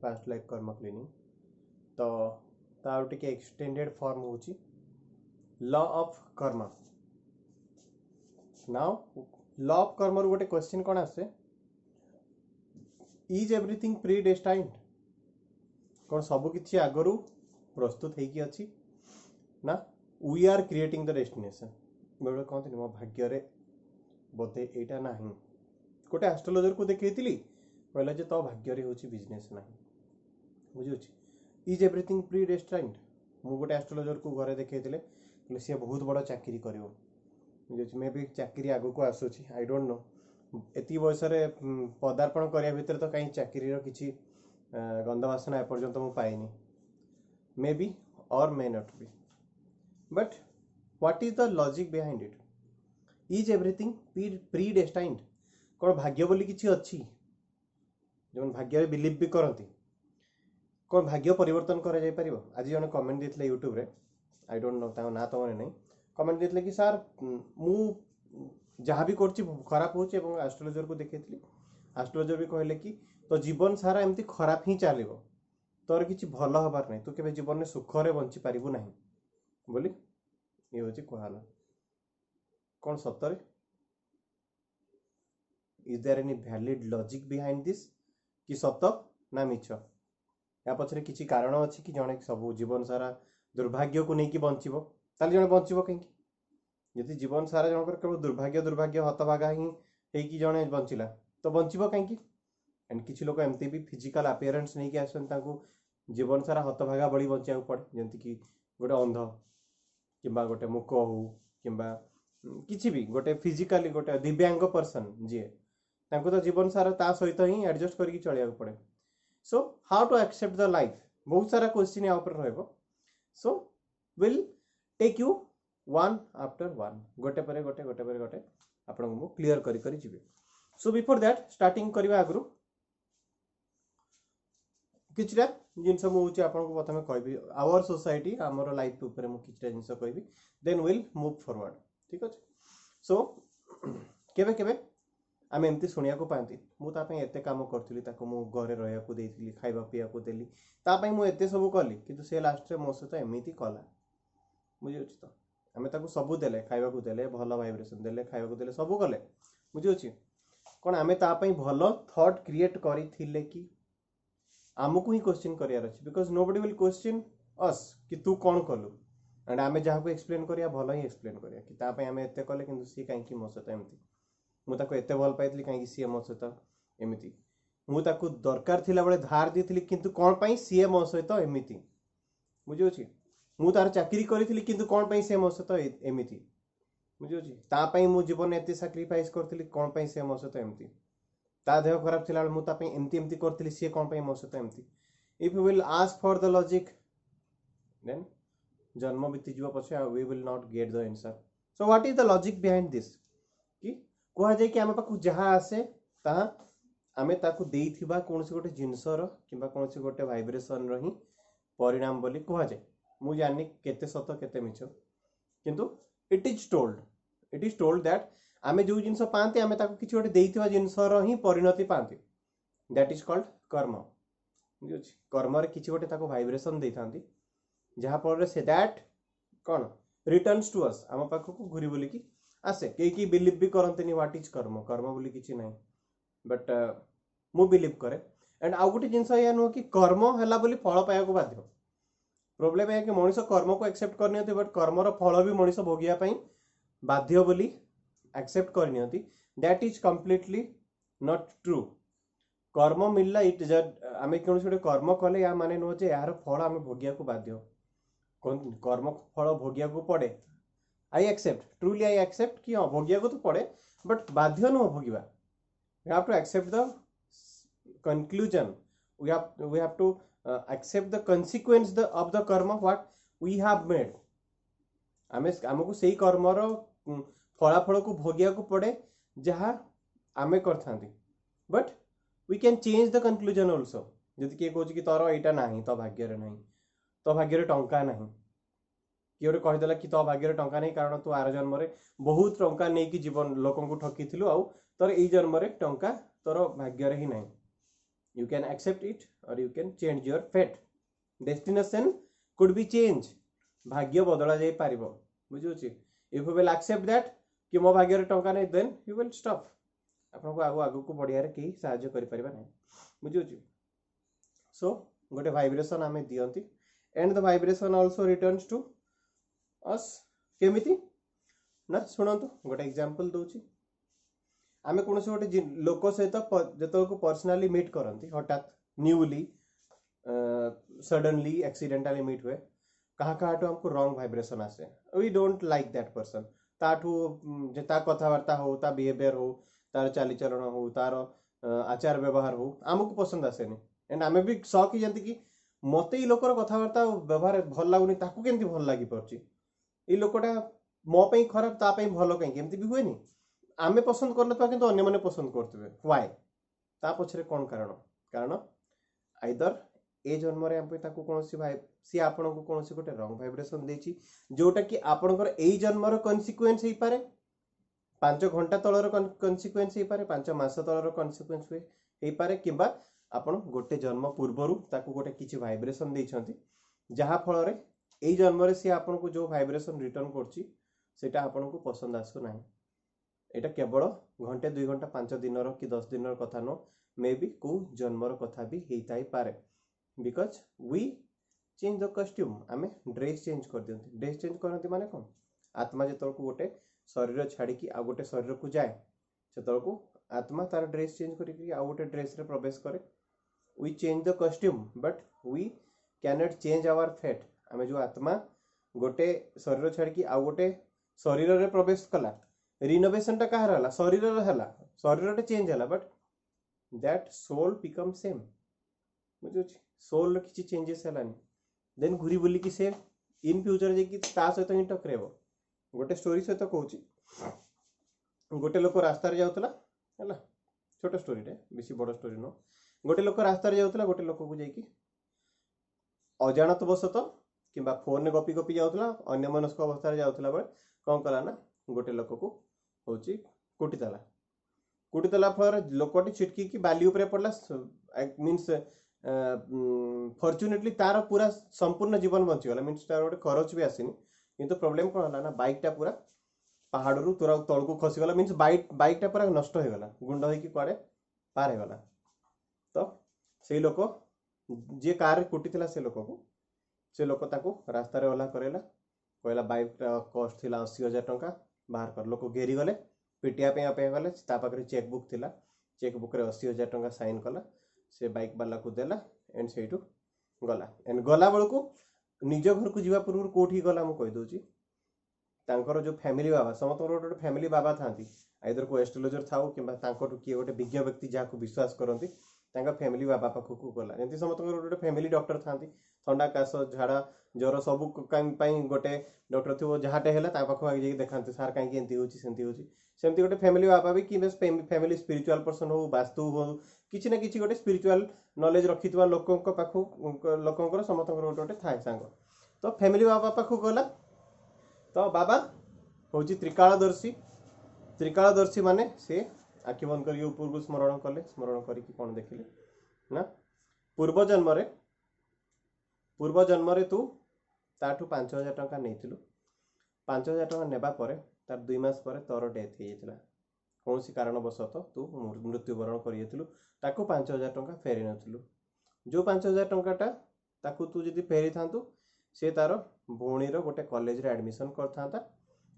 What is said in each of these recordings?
Past life कर्म cleaning तो तार टिके एक्सटेंडेड फॉर्म होची law of karma. Now law of karma रो गोटे क्वेश्चन कोन आसे इज एवरीथिंग प्री डेस्टाइन्ड कोन सब किछि आगरु प्रस्तुत हेकी अछि ना we are creating the destination बेले कहते मो भाग्य रे बोधे एटा नाही गोटे एस्ट्रोलॉजर को देखैतिली कहला जे तो भाग्य रे होची बिजनेस नाही बुझुछि इज एवरीथिंग प्री डेस्टाइन्ड मु गोटे एस्ट्रोलॉजर को घरे देखैतिले कहले से बहुत बड़ चाकरी करिवो बुझुछि मे भी चाकरी आगो को आसुछि आई डोंट नो एति बयस रे पदार्पण करिया भितर तो कहीं चाकरी रो किछि गंधवासना एपर्यंत मु पाइनी may be or may not be but what is the logic behind it is everything predestined कोन भाग्य बोली किछि अछि जन भाग्य रे बिलीव भी करंती कोन भाग्य परिवर्तन करा जाय परिबो आज जने कमेंट देथले YouTube रे आई डोंट नो ता ना तो मने नै कमेंट देथले कि सर मु जहाँ भी करछि खराब होछि एवं एस्ट्रोलॉजर को देखैतली एस्ट्रोलॉजर भी कहले कि तो जीवन सारा एमती खराब ही चलिबो तोर किछि भलो हबार नै तू केबे जीवन में सुख रे बंची पारिबु नाही बोली ये होछि कहला कोन सत्तर is there any valid logic behind this कि सत ना मिछ या पछरे किछि कारण अछि कि जणे सब जीवन सारा दुर्भाग्य को नै कि बंचिबो ताले जणे बंचिबो कहीं यदि जीवन सारा जनकर केवल दुर्भाग्य दुर्भाग्य हतभागा ही हेकी जणे बंचिला तो बंचिबो कहीं एंड किछि लोक एमती भी फिजिकल अपीयरेंस नै कि आसन ताको जीवन सारा हतभागा बळी बंचिया पड़े जेंति कि गोटे अंध किंबा गोटे मुक हो किंबा किछि भी गोटे फिजिकली गोटे दिव्यांग पर्सन जे ताको तो जीवन सारा ता सहित ही एडजस्ट करके चलिया पड़े so how to accept the life बहुत सारा क्वेश्चन या ऊपर रहबो so will take you one after one गोटे परे गोटे गोटे परे गोटे आपन को क्लियर करी करी जिवे सो बिफोर दैट स्टार्टिंग करबा आगरु किछरा जिनस मु होची आपन को प्रथमे कहबी आवर सोसाइटी हमर लाइफ ऊपर मु किछरा जिनस कहबी देन विल मूव फॉरवर्ड ठीक अछि सो केबे केबे आमे एमती सुनिया को पांती मु ता पे एते काम करथिली ताको मु घरे रहया को देथिली खाइबा पिया को देली ता पे मु एते सब करली किंतु से लास्ट रे मो से तो एमिति कला बुझियोछि तो आमे ताको सब देले खाइबा को देले भलो वाइब्रेशन देले खाइबा को देले सब कले बुझियोछि कोन आमे ता पे भलो थॉट क्रिएट करिथिले कि आमको ही क्वेश्चन करियार अछि बिकॉज़ नोबडी विल क्वेश्चन अस कि तू कोन कलु एंड आमे जहा को एक्सप्लेन करिया भलो ही एक्सप्लेन करिया कि ता पे आमे एते कले किंतु सी काहे कि मो से तो एमिति मु ताको एते भल पाइतली काहे कि सी मो से तो एमिति मु ताको दरकार थिला बळे धार दिथिली किंतु कोन पई सी मो से तो एमिति बुझियोछि मु तार चाकरी करिथिली किंतु कोन पई से मो से तो एमिति बुझियोछि ता पई मु जीवन एते सैक्रिफाइस करथिली कोन पई से मो से तो एमिति ता देह खराब थिला मु ता पई एमती एमती करथिली सी कोन पई मो से तो एमिति if you will ask for the logic then जन्म बीती जीव पछे we will not get the answer so what is the logic behind this कि कोहा जाय कि आमे पाखु जहा आसे ता आमे ताकु देइथिबा कोनसी गोटे जिंसर किबा कोनसी गोटे वाइब्रेशन रही परिणाम बोली कोहा जाय मु जानि केते सत केते मिछ किंतु इट इज टोल्ड दैट आमे जो जिंस पांती आमे ताकु किछि गोटे देइथिबा जिंसर ही परिणति पांती दैट इज कॉल्ड कर्म बुझियोछि कर्म रे किछि गोटे ताकु वाइब्रेशन देइथांती जहा पर से दैट कोन रिटर्न्स टू अस आम पाखु को घुरी बोली कि आसे के बिलीव भी करंतनी व्हाट इज कर्म कर्म बोली किछि नै बट मु बिलीव करे एंड आउ गोटे जिंस या नो कि कर्म हला बोली फल पाया को बाध्य प्रॉब्लम है कि मनुष्य कर्म को एक्सेप्ट करनियति बट कर्मर फल भी मनुष्य भोगिया पई बाध्य बोली एक्सेप्ट करनियति that is completely not true कर्म मिलला इट आमे कोन छोटे कर्म कले या माने नो जे यार फल आमे भोगिया को बाध्य कर्म फल भोगिया को पड़े I accept truly I accept कि हां भोगिया को तो पड़े बट बाध्य न भोगिबा we have to accept the conclusion we have to accept the consequence of the karma what we have made आमे हमको सही कर्मर फलाफल को भोगिया को पड़े जहा आमे करथांती but we can change the conclusion also जदि के कहूँ कि तोर एटा नाही तो भाग्य रे नाही तो भाग्य रे टंका नाही कि ओरे कहि देला कि तो भाग्य रे टंका नाही कारण तू आर जन्म रे बहुत टंका नै कि जीवन लोकन को ठकी थिलु आ तोर एई जन्म रे टंका तोर भाग्य रे ही नाही You can accept it or you can change your fate. Destination could be changed. भाग्य बदला जाई पारिबो बुझुछि. If you will accept that कि मो भाग्य रे टंका नै, then you will stop. आपन को आगु को बढ़िया रे केही सहाय्य करि परिबा नै बुझुछि. So गोटे वाइब्रेशन आमे दियंती and the vibration also returns to us. केमिति ना सुनंतु गोटे एग्जांपल दोछि. आमे कोनसे गोटे लोक सहित जतो को पर्सनली मीट करंती हठात न्यूली सडनली एक्सीडेंटली मीट हुए कहा तो हमको रॉन्ग वाइब्रेशन आसे. We don't like that person. ताठू जे ता कथावार्ता हो, ता बिहेवियर हो, तार चालीचरण हो, तार आचार व्यवहार हो, आमको पसंद आसेनी. एंड आमे भी शॉक ही जानती कि मते ई लोकर कथावार्ता व्यवहार भल लागुनी, ताकू केमती भल लागि परची. ई लोकटा मो पई खराब, ता पई भलो कहीं केमती भी हुएनी. आमे पसंद करनतबा किंतु अन्य माने पसंद करतबे. व्हाई? ता पछरे कोन कारण? कारण आइदर ए जन्म रे हम ताकू कोनोसी भाई सी आपन को कोनोसी गोटे रॉन्ग वाइब्रेशन देची, जोटा कि आपनकर एई जन्म रो कन्सिक्वेंस हेई पारे. 5 घंटा तळर कन्सिक्वेंस हेई पारे, 5 मास तळर कन्सिक्वेंस हेई पारे, किबा आपन गोटे जन्म पूर्वरु ताकू गोटे किछि वाइब्रेशन देइछंती, जहा फल रे एई जन्म रे सी आपन को जो वाइब्रेशन रिटर्न करची सेटा आपन को पसंद आसु नाही. एटा केवल घंटे 2 घंटा 5 दिन रो कि 10 दिन रो कथा नो, मे बी को जन्म रो कथा भी हेई ताई पारे. Because we change the costume. आमे ड्रेस चेंज कर दियंती. ड्रेस चेंज करंती माने कोन? आत्मा जेतल को गोटे शरीर छाड़ी कि आ गोटे शरीर को जाए, सेतल को आत्मा तार ड्रेस चेंज करी कि आ गोटे ड्रेस रे प्रवेश करे. We change the costume but we can not change our fate. आमे जो आत्मा गोटे शरीर छाड़ी कि आ गोटे शरीर रे प्रवेश कला, रिनोवेशन टा कहार हला? शरीर रे हला. शरीर रे चेंज हला but that soul become same. बुझुछि? सोल किछि चेंजेस हलानी. देन घुरी बुली कि से इन फ्यूचर जे कि ता सहित हि टकरेबो. गोटे स्टोरी सहित कहूछि. गोटे लोक रास्ता रे जाउतला हला, छोटा स्टोरी रे, बेसी बड़ स्टोरी नो. गोटे लोक रास्ता रे जाउतला, गोटे लोक को जे कि अजानत बसत किबा फोन ने गपी गपी जाउतला, अन्य मनस्क अवस्था रे जाउतला बळे कोन कला ना गोटे लोक को होछि कुटितला. कुटितला फर लोकटी छिटकी कि बाली ऊपर पड़ला. मींस फॉर्चुनेटली तार पूरा संपूर्ण जीवन बंची गला. मींस तार गोटे खरच भी आसीनी. किंतु प्रॉब्लम कोन हला ना बाइक टा पूरा पहाड़ रु तोरा तळ को खसी गला. मींस बाइक टा पूरा नष्ट हो गला, गुंड होई कि कोडे पार हो गला. तो सेई लोक जे कार कुटितला से लोक ताको रास्ता रे ओला करेला. कहला बाइक टा कॉस्ट थिला 80,000 टंका, बाहर कर. लोक घेरी गले, पिटिया पे आपे गले. ता पाखरे चेक बुक थिला, चेक बुक रे 80,000 टंका साइन कला. से बाइक वाला को देला एंड सेठू गला. एंड गला बेल को निज घर को जीवा पूर्व कोठी गला मु कहि दोची. तांकर जो फैमिली बाबा, समतकर गोटे फैमिली बाबा थांती, आइदर को एस्ट्रोलॉजर थाउ किंबा तांकर किए गोटे विज्ञ व्यक्ति जाको विश्वास करंती, तांका फैमिली बाबा पाखु को गला. जेंति समतकर गोटे फैमिली डॉक्टर थांती, थंडा काश झाड़ा ज्वर सब पई गोटे डॉक्टर थिवो, जहाटे हैला ता पाखु आगे जे देखांते सार काई के एंती होची सेंती होची. सेमती गोटे फैमिली बाबा भी कि फैमिली स्पिरिचुअल पर्सन हो, वास्तु हो, किछि ना किछि गोटे स्पिरिचुअल नॉलेज रखितवा लोकंक पाखु लोकंकर समतकर गोटे गोटे थाए सांग. तो फैमिली बाबा पाखु गला. तो बाबा होची त्रिकालदर्शी. त्रिकालदर्शी माने से आखि बंद करी ऊपर को स्मरण कले. स्मरण करी कि कोन देखिले ना पूर्व जन्म रे तू ताठू 5,000 टंका नेथिलु. 5,000 टंका नेबा परे तार 2 मास परे तोर डेथ हे जेतला. कौनसी कारणवशत तू मृत्युवरण करियथिलु. ताकू 5,000 टंका फेरी नथिलु. जो 5,000 टंकाटा ताकू तू जदि फेरी थांतु, से तार भौणीर गोटे कॉलेज रे एडमिशन करथांता,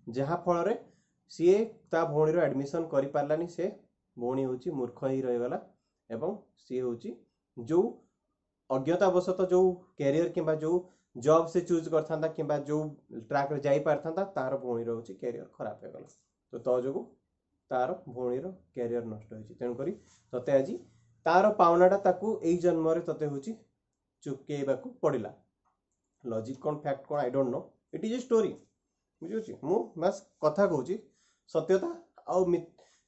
जहा फल रे सीए ता भौणीर एडमिशन करि पारलानी. से भौणी होची मूर्ख ही रहि गला एवं सी होची जो अज्ञतावशत जो कैरियर किंबा जो जॉब से चूज करथांता किंबा जो ट्रैक रे जाई पारथांता, तार भौणीर होची कैरियर खराब हे गला. तो तो जोगु तार भौणीर कैरियर नष्ट होची. तेन करी तते आजी तार पावनाटा ताकू एई जन्म रे तते होची चुकेबाकू पड़िला. लॉजिक कोन फैक्ट कोन I don't know. It is a story. बुझुची मु बस कथा कहूची. सत्यता आ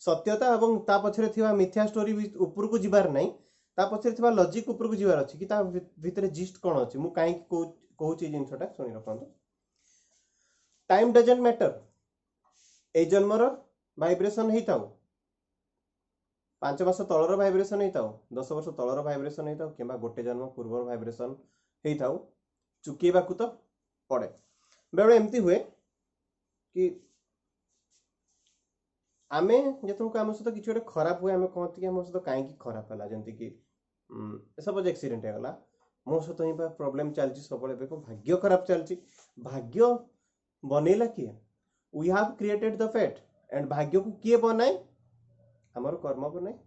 सत्यता एवं ता पछरे थिबा मिथ्या स्टोरी ऊपर को जिबार नाही. ता पछरे थिबा लॉजिक ऊपर को जिबार अछि कि ता भितरे जिस्ट कोन अछि. मु काई कहूची जिनसटा सुनि रखंतु. Time doesn't matter. ए जन्मर वाइब्रेशन हेई थाउ, 5 मास तलर भाइब्रेशन होता 10 वर्ष तलर भाइब्रेशन होता कि गोटे जन्म पूर्व भाइब्रेशन होता चुकेबा तो पड़े बेले एमती हुए कि आमे जो आम सहित किसी गोटे खराब हुए आम कहते कि आम सहित कहीं खराब है जमती कि सपोज एक्सीडेंट होगा मो सहित ही प्रोब्लेम चलती सब भाग्य खराब चलती भाग्य बनैला किए we have created the fate and भाग्य को किए बनाए आमर कर्म बनाए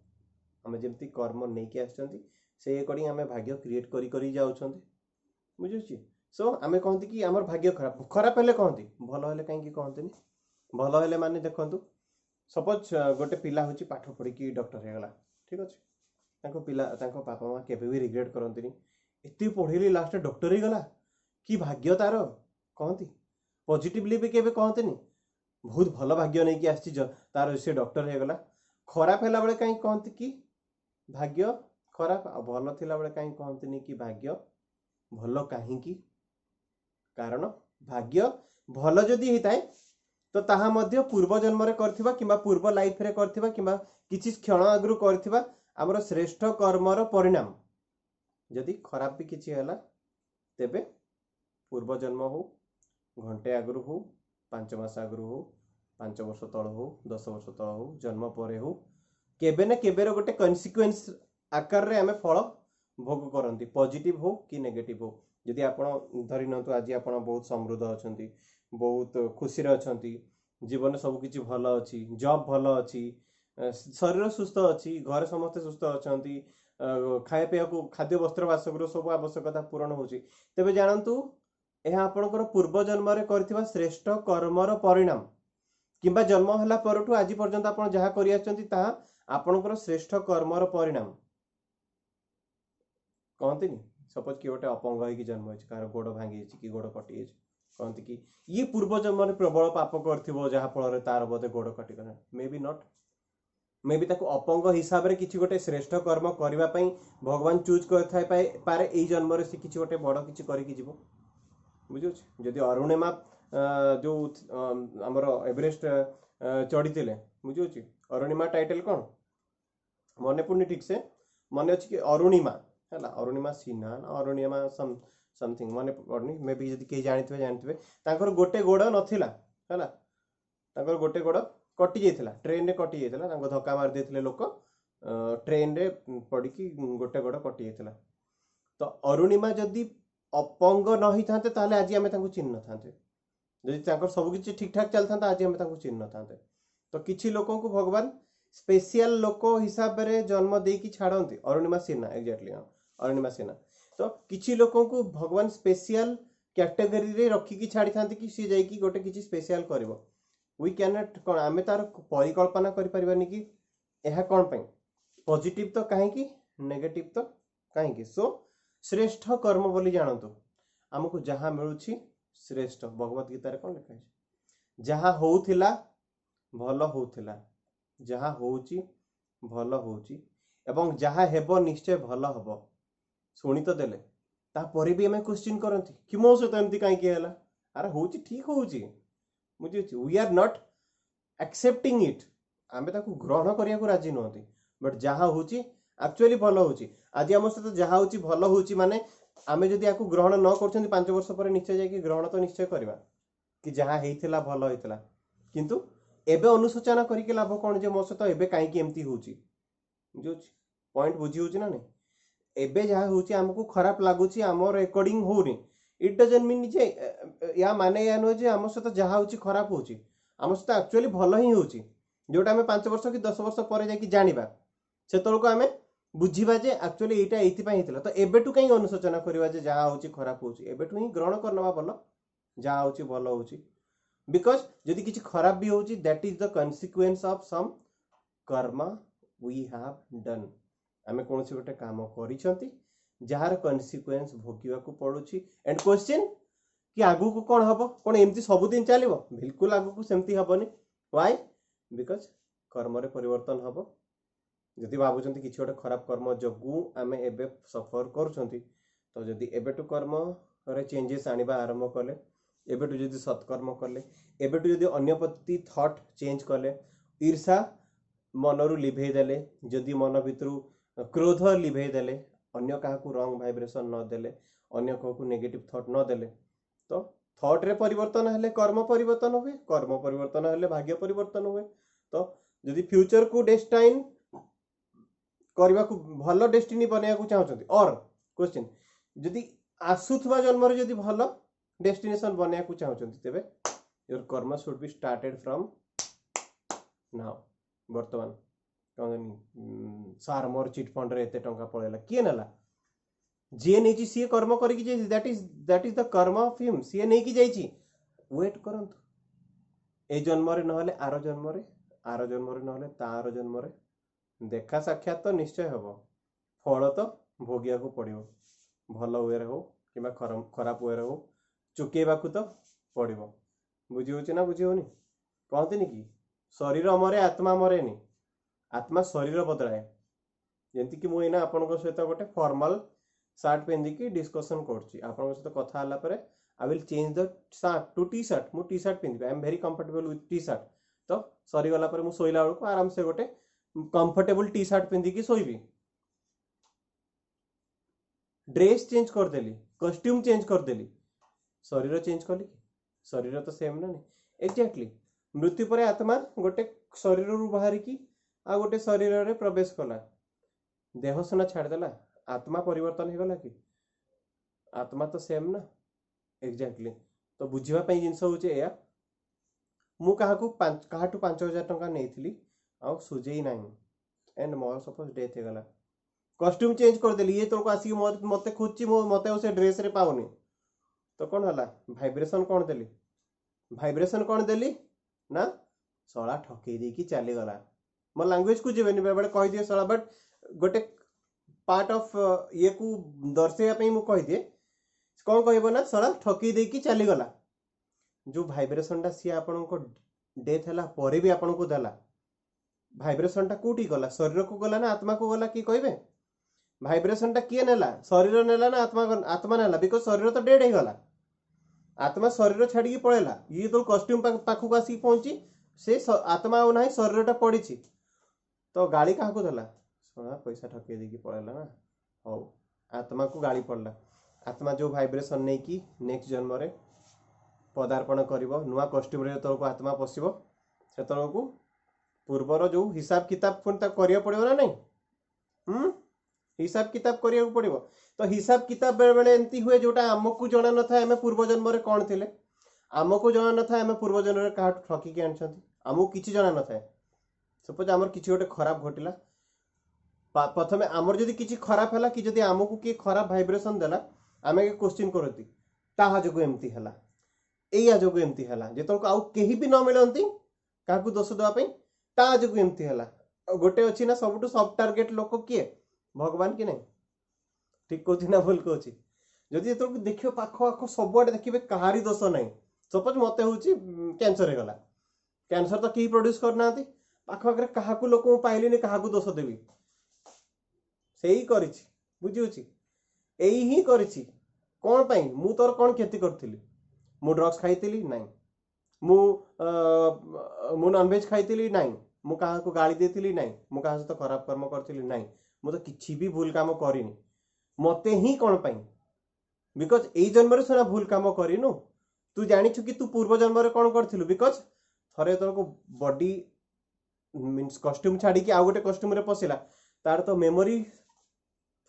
आम जमी कर्म नहीं कि से अकॉर्डिंग आम भाग्य क्रिएट करी जाऊँ बुझे सो आम कहते कि आमर भाग्य खराब खराब हेले कहती भल हेले कहीं कहते भल हेले माने देखु सपोज गोटे पिला हूँ पाठ पढ़ी डॉक्टर होगा ठीक अच्छे पिला बापा माँ केवे भी रिग्रेट करती एत पढ़ेली लास्ट डॉक्टर होगा कि भाग्य तार कहती पॉजिटिवली भी केवे कहते बहुत भल भाग्य नहीं कि आसी तार से डॉक्टर होगा खराब है बेले कहीं कहती कि भाग्य खराब आ भल थिला बेले कहीं कहती कि भाग्य भल कहीं कारण भाग्य भल जदि होता है तो ताहा मध्य पूर्व जन्म रे करथिबा किंबा पूर्व लाइफ रे करथिबा किंबा किछि क्षण आगु करथिबा हमर श्रेष्ठ कर्मर परिणाम जदि खराब भी किछि हैला तेबे पूर्व जन्म हो घंटे आगु हो 5 मास आगु हो 5 वर्ष तळ हो 10 वर्ष तळ हो जन्म परे हो केबे न केबे रो गोटे कन्सिक्वेंस आकार रे हमें फल भोग करंती पॉजिटिव हो कि नेगेटिव हो जदि आपण धरि नंतु आज आपण बहुत समृद्ध अछंती बहुत खुशी अच्छी जीवन सब किसी भल अच्छी जॉब भल अच्छी शरीर सुस्थ अच्छी घर समस्ते सुस्थ अच्छा खाया पीया को खाद्य वस्त्र बासगृह सब आवश्यकता पूरण होची तेबे जानतु यह आपणकर पूर्व जन्म रे करथिबा श्रेष्ठ कर्मर परिणाम किंबा जन्म हला परठु आज पर्यंत आपण जहा करि आछंती ता आपणकर श्रेष्ठ कर्मर परिणाम कहंतिनी सपोज कि गोटे अपंग होई जन्म होई कार गोड़ भांगी कि गोड़ कटि कहते कि ये पूर्व जन्म प्रबल पाप कर जहाँ फल तार बोधे गोड़ कटिगला may be not may be ताको अपंग हिसाब रे किछि गोटे श्रेष्ठ कर्म करबा पई भगवान चूज करथाय पारे एई जन्म रे से किछि गोटे बड़ किछि करिकि जीवो बुझुछ जदि अरुणिमा जो हमर एवरेस्ट चढ़ीतिले बुझुछ अरुणिमा टाइटल कोन मने पुनी ठीक से मने अछि कि अरुणिमा हैला अरुणिमा सिन्हा अरुणिमा समथिंग माने पड़नी मे भी जदि कहीं जानते तांकर गोटे गोड़ नथिला हैला तांकर गोटे गोड़ कटि जाइथिला ट्रेन रे कटि जाइथिला तांको धक्का मार देथिले लोक ट्रेन रे पड़की गोटे गोड़ कटि जाइथिला तो अरुणिमा जदि अपंग न होई थाते ताले आज हमें तांको चिन्ह थाते जदि तांकर सब किछि ठीक ठाक चल थाता आज हमें तांको चिन्ह थाते तो किछि लोकों को भगवान स्पेशल लोक हिसाब रे जन्म देकी छाड़ंती अरुणिमा सिन्हा एग्जैक्टली अरुणिमा सिन्हा तो किछि लोकों को भगवान स्पेशल कैटेगरी रे रखिकी छाड़ी थांती कि सी जाई कि गोटे किछि स्पेशल करबो वी कैन नॉट कोन आमे तार परिकल्पना करि परिबानी कि एहा कोन पई पॉजिटिव तो काहे कि नेगेटिव तो काहे कि सो श्रेष्ठ कर्म बोली जानतो हमकु जहां मिलुछि श्रेष्ठ भगवत गीता रे कोन लिखा है जहां होउथिला भलो होउथिला जहां होउची भलो होउची एवं जहां हेबो निश्चय भलो हबो शुणी तो देले तापर भी हमें क्वेश्चन करती कि मो सहित एमती कहीं अरे हूँ ठीक हूँ बुझे we are not accepting it आम ग्रहण करने को राजी नुहति बट जहाँ हूँ एक्चुअली भल हूँ आज आम सहित जहाँ हूँ भल हूँ माने आम जदि या ग्रहण न कर 5 वर्ष पर निश्चय जाकि ग्रहण तो निश्चय करवा कि जहाँ होता भल होता किंतु एबे अनुशोचना करके लाभ कौन जे मो सहित एबे कहीं एमती हूँ बुझे पॉइंट बुझी हूँ ना नहीं एबे जहाँ हूँ आमको खराब लगुच आमर एकॉर्डिंग होनी इट डजंट मीन जे या माने या नुहे आम सहित जहाँ हूँ खराब हूँ आम सहित एक्चुअली भल ही हूँ जोटा आम 5 वर्ष कि 10 वर्ष पर जाकि जानिबा सेतलको आम बुझीबा जे एक्चुअली एटा एइथिपाई हितला तो एबेटू कहीं अनुशोचना करवा जे जहाँ हूँ खराब हूँ एबेटू ही ग्रहण करनवा भल जहाँ हूँ भल हूँ बिकॉज जदि किछि खराब भी हूँ that is the consequence of some कर्म वी हैव डन आमे कौन से गोटे काम करिसंती जार कन्सिक्वेंस भोगिबा को पड़ुछि एंड क्वेश्चन कि आगु को कौन हबो कौन एमती सब दिन चलिबो बिल्कुल आगु को सेमती हबोनी व्हाई बिकॉज कर्म रे परिवर्तन हबो जदि भाबुचंती किछि गोटे खराब कर्म जगु आमे एबे सफर करूचंती तो जदि एबेटू कर्म रे चेंजेस आनिबा आरंभ कले एबेटू जदि सत्कर्म कले एबेटू जदि अन्य प्रति थॉट चेंज कले ईर्षा मनरू लिभे देले जदि मन भितरू क्रोध लिभे देले अन्य काहाकू रंग भाइब्रेशन न देले अन्य काहाकू नेगेटिव थॉट न देले तो थॉट रे परिवर्तन हेले कर्म परिवर्तन हुए कर्म परिवर्तन हेले भाग्य परिवर्तन हुए तो जदि फ्यूचर को डेस्टाइन करबा को भलो डेस्टिनी बनिया को चाहछंती और क्वेश्चन जदि आसुथवा जन्म रे जदि भलो डेस्टिनेशन बनिया को चाहछंती तेबे योर कर्म should be started from now वर्तमान कहनी सार मोर चिट फंड रे एते टंका पळेला किए नेला जे नेची सी कर्म करिकि जे दैट इज द कर्म ऑफ हिम सी नै कि जाईची वेट करंतु ए जन्म रे नहले आरो जन्म रे नहले तार जन्म रे देखा साक्षात तो निश्चय हबो फल तो भोगिया को पड़िबो भल वे रे हो किबा खराब वे रे हो चुकेबा को तो पड़िबो बुझी होची ना बुझी होनी कहते कि शरीर मरे आत्मा मरे नहीं आत्मा शरीर बदलाए जमती कि मुझे आपण सहित गोटे फॉर्मल शर्ट पिंधिकी डिस्कसन कर सहित कथा हला परे I will change the shirt to T shirt मु टी शर्ट पिंधि I am very comfortable with T shirt तो सरी गला परे मु सोइला बेलको आराम से गोटे कंफर्टेबल टी शर्ट पिंधिकी सोइबी ड्रेस चेंज कर देली कॉस्ट्यूम चेंज कर देली शरीर चेंज कली शरीर तो सेम ना एग्जैक्टली मृत्यु पर आत्मा गोटे शरीर रु बाहर की आ गोटे शरीर रे प्रवेश कला देह सुना छाड़देला आत्मा परिवर्तन हो गला कि आत्मा तो सेम ना एग्जैक्टली तो बुझापी जिनस हूँ या मु काहाठू 5000 टंका नहीं आउ सुझे ना एंड मोर सपोज डेथ हो गला कॉस्ट्यूम चेंज कर देली ये तो आसिक मते खोजी मते से ड्रेस रे पाउनी तो कौन हला वाइब्रेशन कौन देली वाइब्रेशन कौन देली ना सला ठकई दे कि चली गला मो लैंग्वेज को जीवेनी बेबे कह दिए सला बट गोटे पार्ट ऑफ ये को दर्शाइया पे मु कह दिए कौन कहबो ना सला ठकई दे कि चली गला जो वाइब्रेशन टा सी आपन को डेथ हला परे भी आपन को देला वाइब्रेशन टा कोठी गला शरीर को गला ना आत्मा को गला कि कहबे वाइब्रेशन टा किए नेला शरीर नेला ना आत्मा नेला बिकॉज़ शरीर तो डेड हे गला आत्मा शरीर छाड़ी पड़ेला ये तो कॉस्ट्यूम पाखक आसिक पहुंची से आत्मा आ ना शरीर टा पड़ी तो गाड़ी क्या देला सोना पैसा ठके देकी पड़ेला ना हो आत्मा को गाड़ी पड़ला आत्मा जो वाइब्रेशन नहीं कि नेक्स्ट जन्म रे पदार्पण करिवो नुआ कॉस्ट्यूम रे तो आत्मा पशिबो से को पूर्वर जो हिसाब किताब पुन ता करिया पड़िबो ना नहीं हिसाब किताब करिया पड़िबो तो हिसाब किताब बेले बेले एंती हुए जोटा आमको जना न था हमें पूर्व जन्म रे कौन थिले आमको जना न था हमें पूर्व जन्म रे काहा ठकी के आनछंती आमको किछि जना न था सपोज आमर किछि गोटे खराब घटिला प्रथमे आमर जदि किछि खराब हला कि जदि आमको कि खराब वाइब्रेशन देला आमे के क्वेश्चन करती ताहा जगो एमती हला एया जगो एमती हला जेतल को आउ केही भी न मिलंती काकू दोष देवा पई ता जगो एमती हला गोटे अछि ना सबटु सब टारगेट लोक किए भगवान कि नहीं ठीक कहती ना भूल कहूँ जदि तो देखियो पाख आख सबुआडे देखिए कहारी दोष नहीं सपोज मत हूँ कैंसर हो गला कैंसर तो कहीं प्रोड्यूस करना पाख पाखे क्या लोक पाइलिनी क्या दोष देवी से ही कर बुझी यही करी कौन पाई मु तोर कौन क्षति करी मु ड्रग्स खाई ना मु नॉनवेज खाई ना मु क्या गाड़ी देती ना मु क्या सहित खराब कर्म करी ना मु तो किसी भी भूल काम करिनी मते ही कौन पाई बिकॉज ए जन्म रे सोना भूल काम करिनु तू जानिछु कि तू पूर्व जन्म रे कौन करथिलु बिकॉज थरे तोर को बॉडी मींस कॉस्ट्यूम छाड़ी कि आ गोटे कॉस्ट्यूम रे पसिला तार तो मेमोरी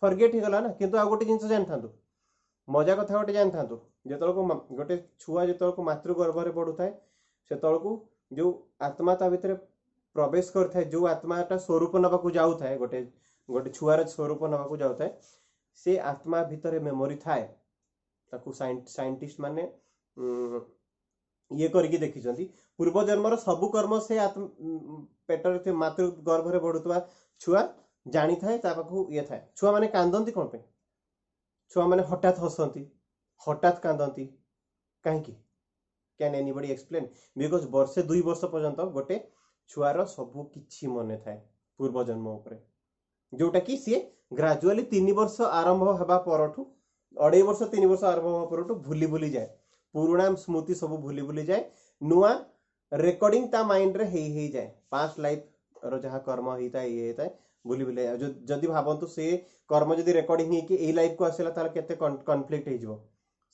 फॉरगेट ही गला ना किंतु आ गोटे जिंस जान थांतु मजा कथा गोटे जान थांतु जेतल को गोटे छुआ जेतल को मातृ गर्भ रे पडुथाय सेतल को जो आत्मा ता भितरे प्रवेश करथाय जो आत्माटा स्वरूप नबा को जाउ थाय गोटे गोटे छुआर स्वरूप नबा को जाउ थाय से आत्मा भितर मेमोरी थाए ताकू साइंटिस्ट माने ये करके देखिछंती पूर्व जन्मर सबु कर्म से पेटर थे मातृ गर्भ रे बढ़ुतवा छुआ जानी थाए ता पाखु ये थाए छुआ माने कांदंती कोन पे छुआ माने हठात हसंती हठात कांदंती काहे की कैन एनीबॉडी एक्सप्लेन बिकॉज़ वर्षे 2 वर्ष पर्यंत गोटे छुआर सबु किछि मने थाए पूर्व जन्म ऊपर जोटा कि सी ग्राजुअली 3 वर्ष आरंभ हवा परठू 2.5 वर्ष 3 वर्ष आरंभ हवा परठू भूली भूली जाए पुराना स्मृति सब भूली भूली जाए नुआ रेकॉर्डिंग ता माइंड रे हेई जाए पास्ट लाइफ रो जहाँ कर्म होता है ये होता है बुली बुले जदि भावतु से कर्म जदि रेकर्डिंग होगी एई लाइफ को आसला तार केते कन्फ्लिक्ट हो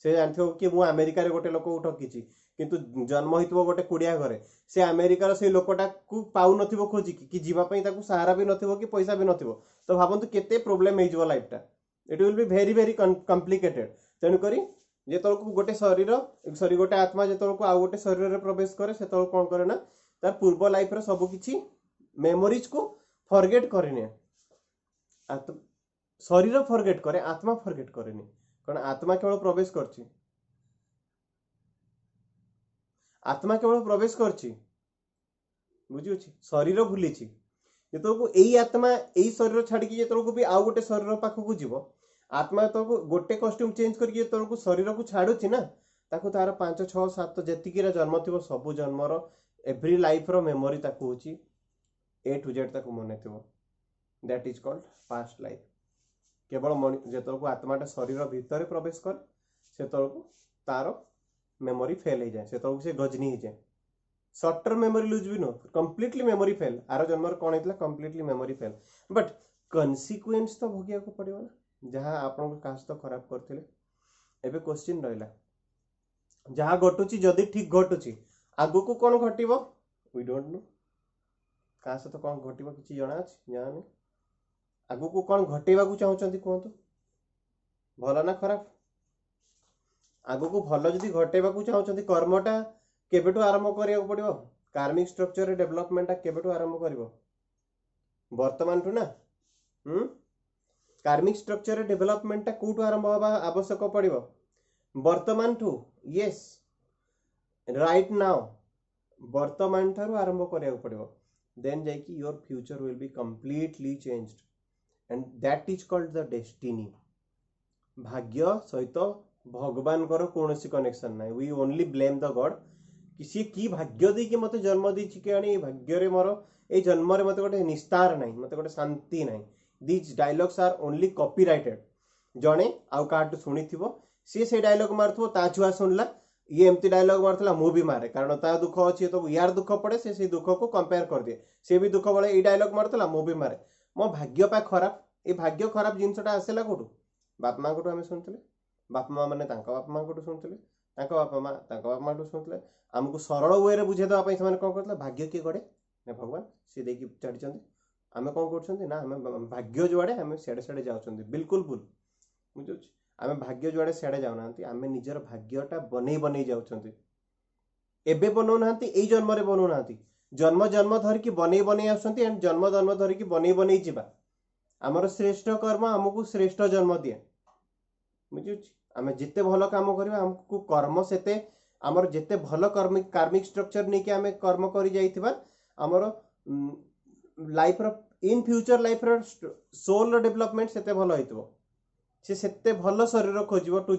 से जानथो कि मु अमेरिका रे गोटे लोक को ठकिछि किंतु जन्म होइतबो गोटे कुड़िया घरे से अमेरिकार से लोकटा को पाउ नथिबो खोजी कि जीवा पई ताकू सहारा भी नथिबो कि पैसा भी नथिबो तो भावतु केते प्रोब्लेम हे जिवो लाइफ टा it will be very very complicated तेनु करी जेतोल को गोटे शरीर सॉरी गोटे आत्मा जेतोल को आ गोटे शरीर रे प्रवेश करे सेतोल कोन करे ना तार पूर्व लाइफ रे सब किछि मेमोरीज को फॉरगेट करेनी शरीर फॉरगेट करे आत्मा फॉरगेट करेनी कारण आत्मा केवल प्रवेश करछि आत्मा केवल प्रवेश करछि बुझी शरीर भूलिछि जेतोल को एई आत्मा एई शरीर छाड़ी कि जेतोल को भी आ गोटे शरीर पाखो को जीवो आत्मा तो गोटे कॉस्ट्यूम चेंज करके जेतोल को शरीर को छाडुछि ना ताकू तार 5 6 7 जेतिकी जन्म थिबो सब जन्मर एवरी लाइफ रो मेमोरी ताकू होछि ए टू जेड ताकू मने थिबो that is called past life केवल जेतोल को आत्माटा शरीर भीतर प्रवेश कर सेतोल को तार मेमोरी फेल हो जाए सेतोल को से गजनी हो जाए शॉर्ट टर्म मेमोरी लूज भी नो कंप्लीटली मेमोरी फेल आरो जन्मर कोन हेतला completely memory fail but consequence तो भोगिया को पड़िबो ना जहां आपन कास तो खराब करथिले एबे क्वेश्चन रहला जहां घटुची जदी ठीक घटुची आगु को कोन घटिबो वी डोंट नो कास तो कोन घटिबो किछि जणा अछि जाने आगु को कोन घटेबा को चाहउचंती कोन तो भला ना खराब आगु को भलो जदी घटेबा को चाहउचंती कर्मटा केबेटो आरंभ करिया पड़िबो कार्मिक स्ट्रक्चर रे डेवलपमेंट केबेटो आरंभ करिवो वर्तमान टू ना कार्मिक स्ट्रक्चर रे डेवलपमेंट कोटो आरंभ होबा आवश्यक पड़िबो वर्तमान टू यस राइट नाउ वर्तमान थारु आरंभ करिया पड़िबो देन जाई your future will be completely changed and that is called the destiny भाग्य सहित भगवान कर कोनोसी कनेक्शन नाही we only blame the god किसी की भाग्य दे कि मते जन्म दी कि आनी भाग्य रे मोर ए जन्म रे मते गोटे निस्तार नाही मते गोटे शांति नाही this dialogues are only copyrighted जणे आउ काट सुनिथिबो से डायलॉग मारथबो ता छुआ सुनला ये एमती डायलॉग मारथला मु भी मारे कारण ता दुख अछि तो यार दुख पड़े से दुख को कंपेयर कर दिए से भी दुख बळे ए डायलॉग मारथला मु भी मारे मो भाग्य पा खराब ए भाग्य खराब जिंसटा आसेला कोटू बाप मां कोटू हमें सुनथले बाप मां माने तांका बाप मां कोटू सुनथले तांका बाप मां कोटू सुनथले हमको सरल वे रे बुझे दवा से कौन करते भाग्य किए गड़े ना भगवान सी देखी छाड़ी आम कौन कर ना आम भाग्य जुआड़े आम सियाड़े सियाड़े जाऊँ बिल्कुल भूल बुझे आम भाग्य जुआड़े सियाड़े जाऊना आम निजर भाग्यटा बन बन जाऊँ एबे बनाऊना यही जन्म बनाऊना जन्म जन्म धरिकी बन बन एंड जन्म जन्म धरिकी बन बन जा आमर श्रेष्ठ कर्म आमको श्रेष्ठ जन्म दिए बुझे आम जिते भल कम करवा आमको कर्म से आमर जिते भल कार्मिक स्ट्रक्चर नहीं कि आम कर्म कर जाइथिबा आमर लाइफ रो इन फ्यूचर लाइफ रो सोल रो डेवलपमेंट सेते भल होइतबो से सेते भल शरीर खोजिबो टू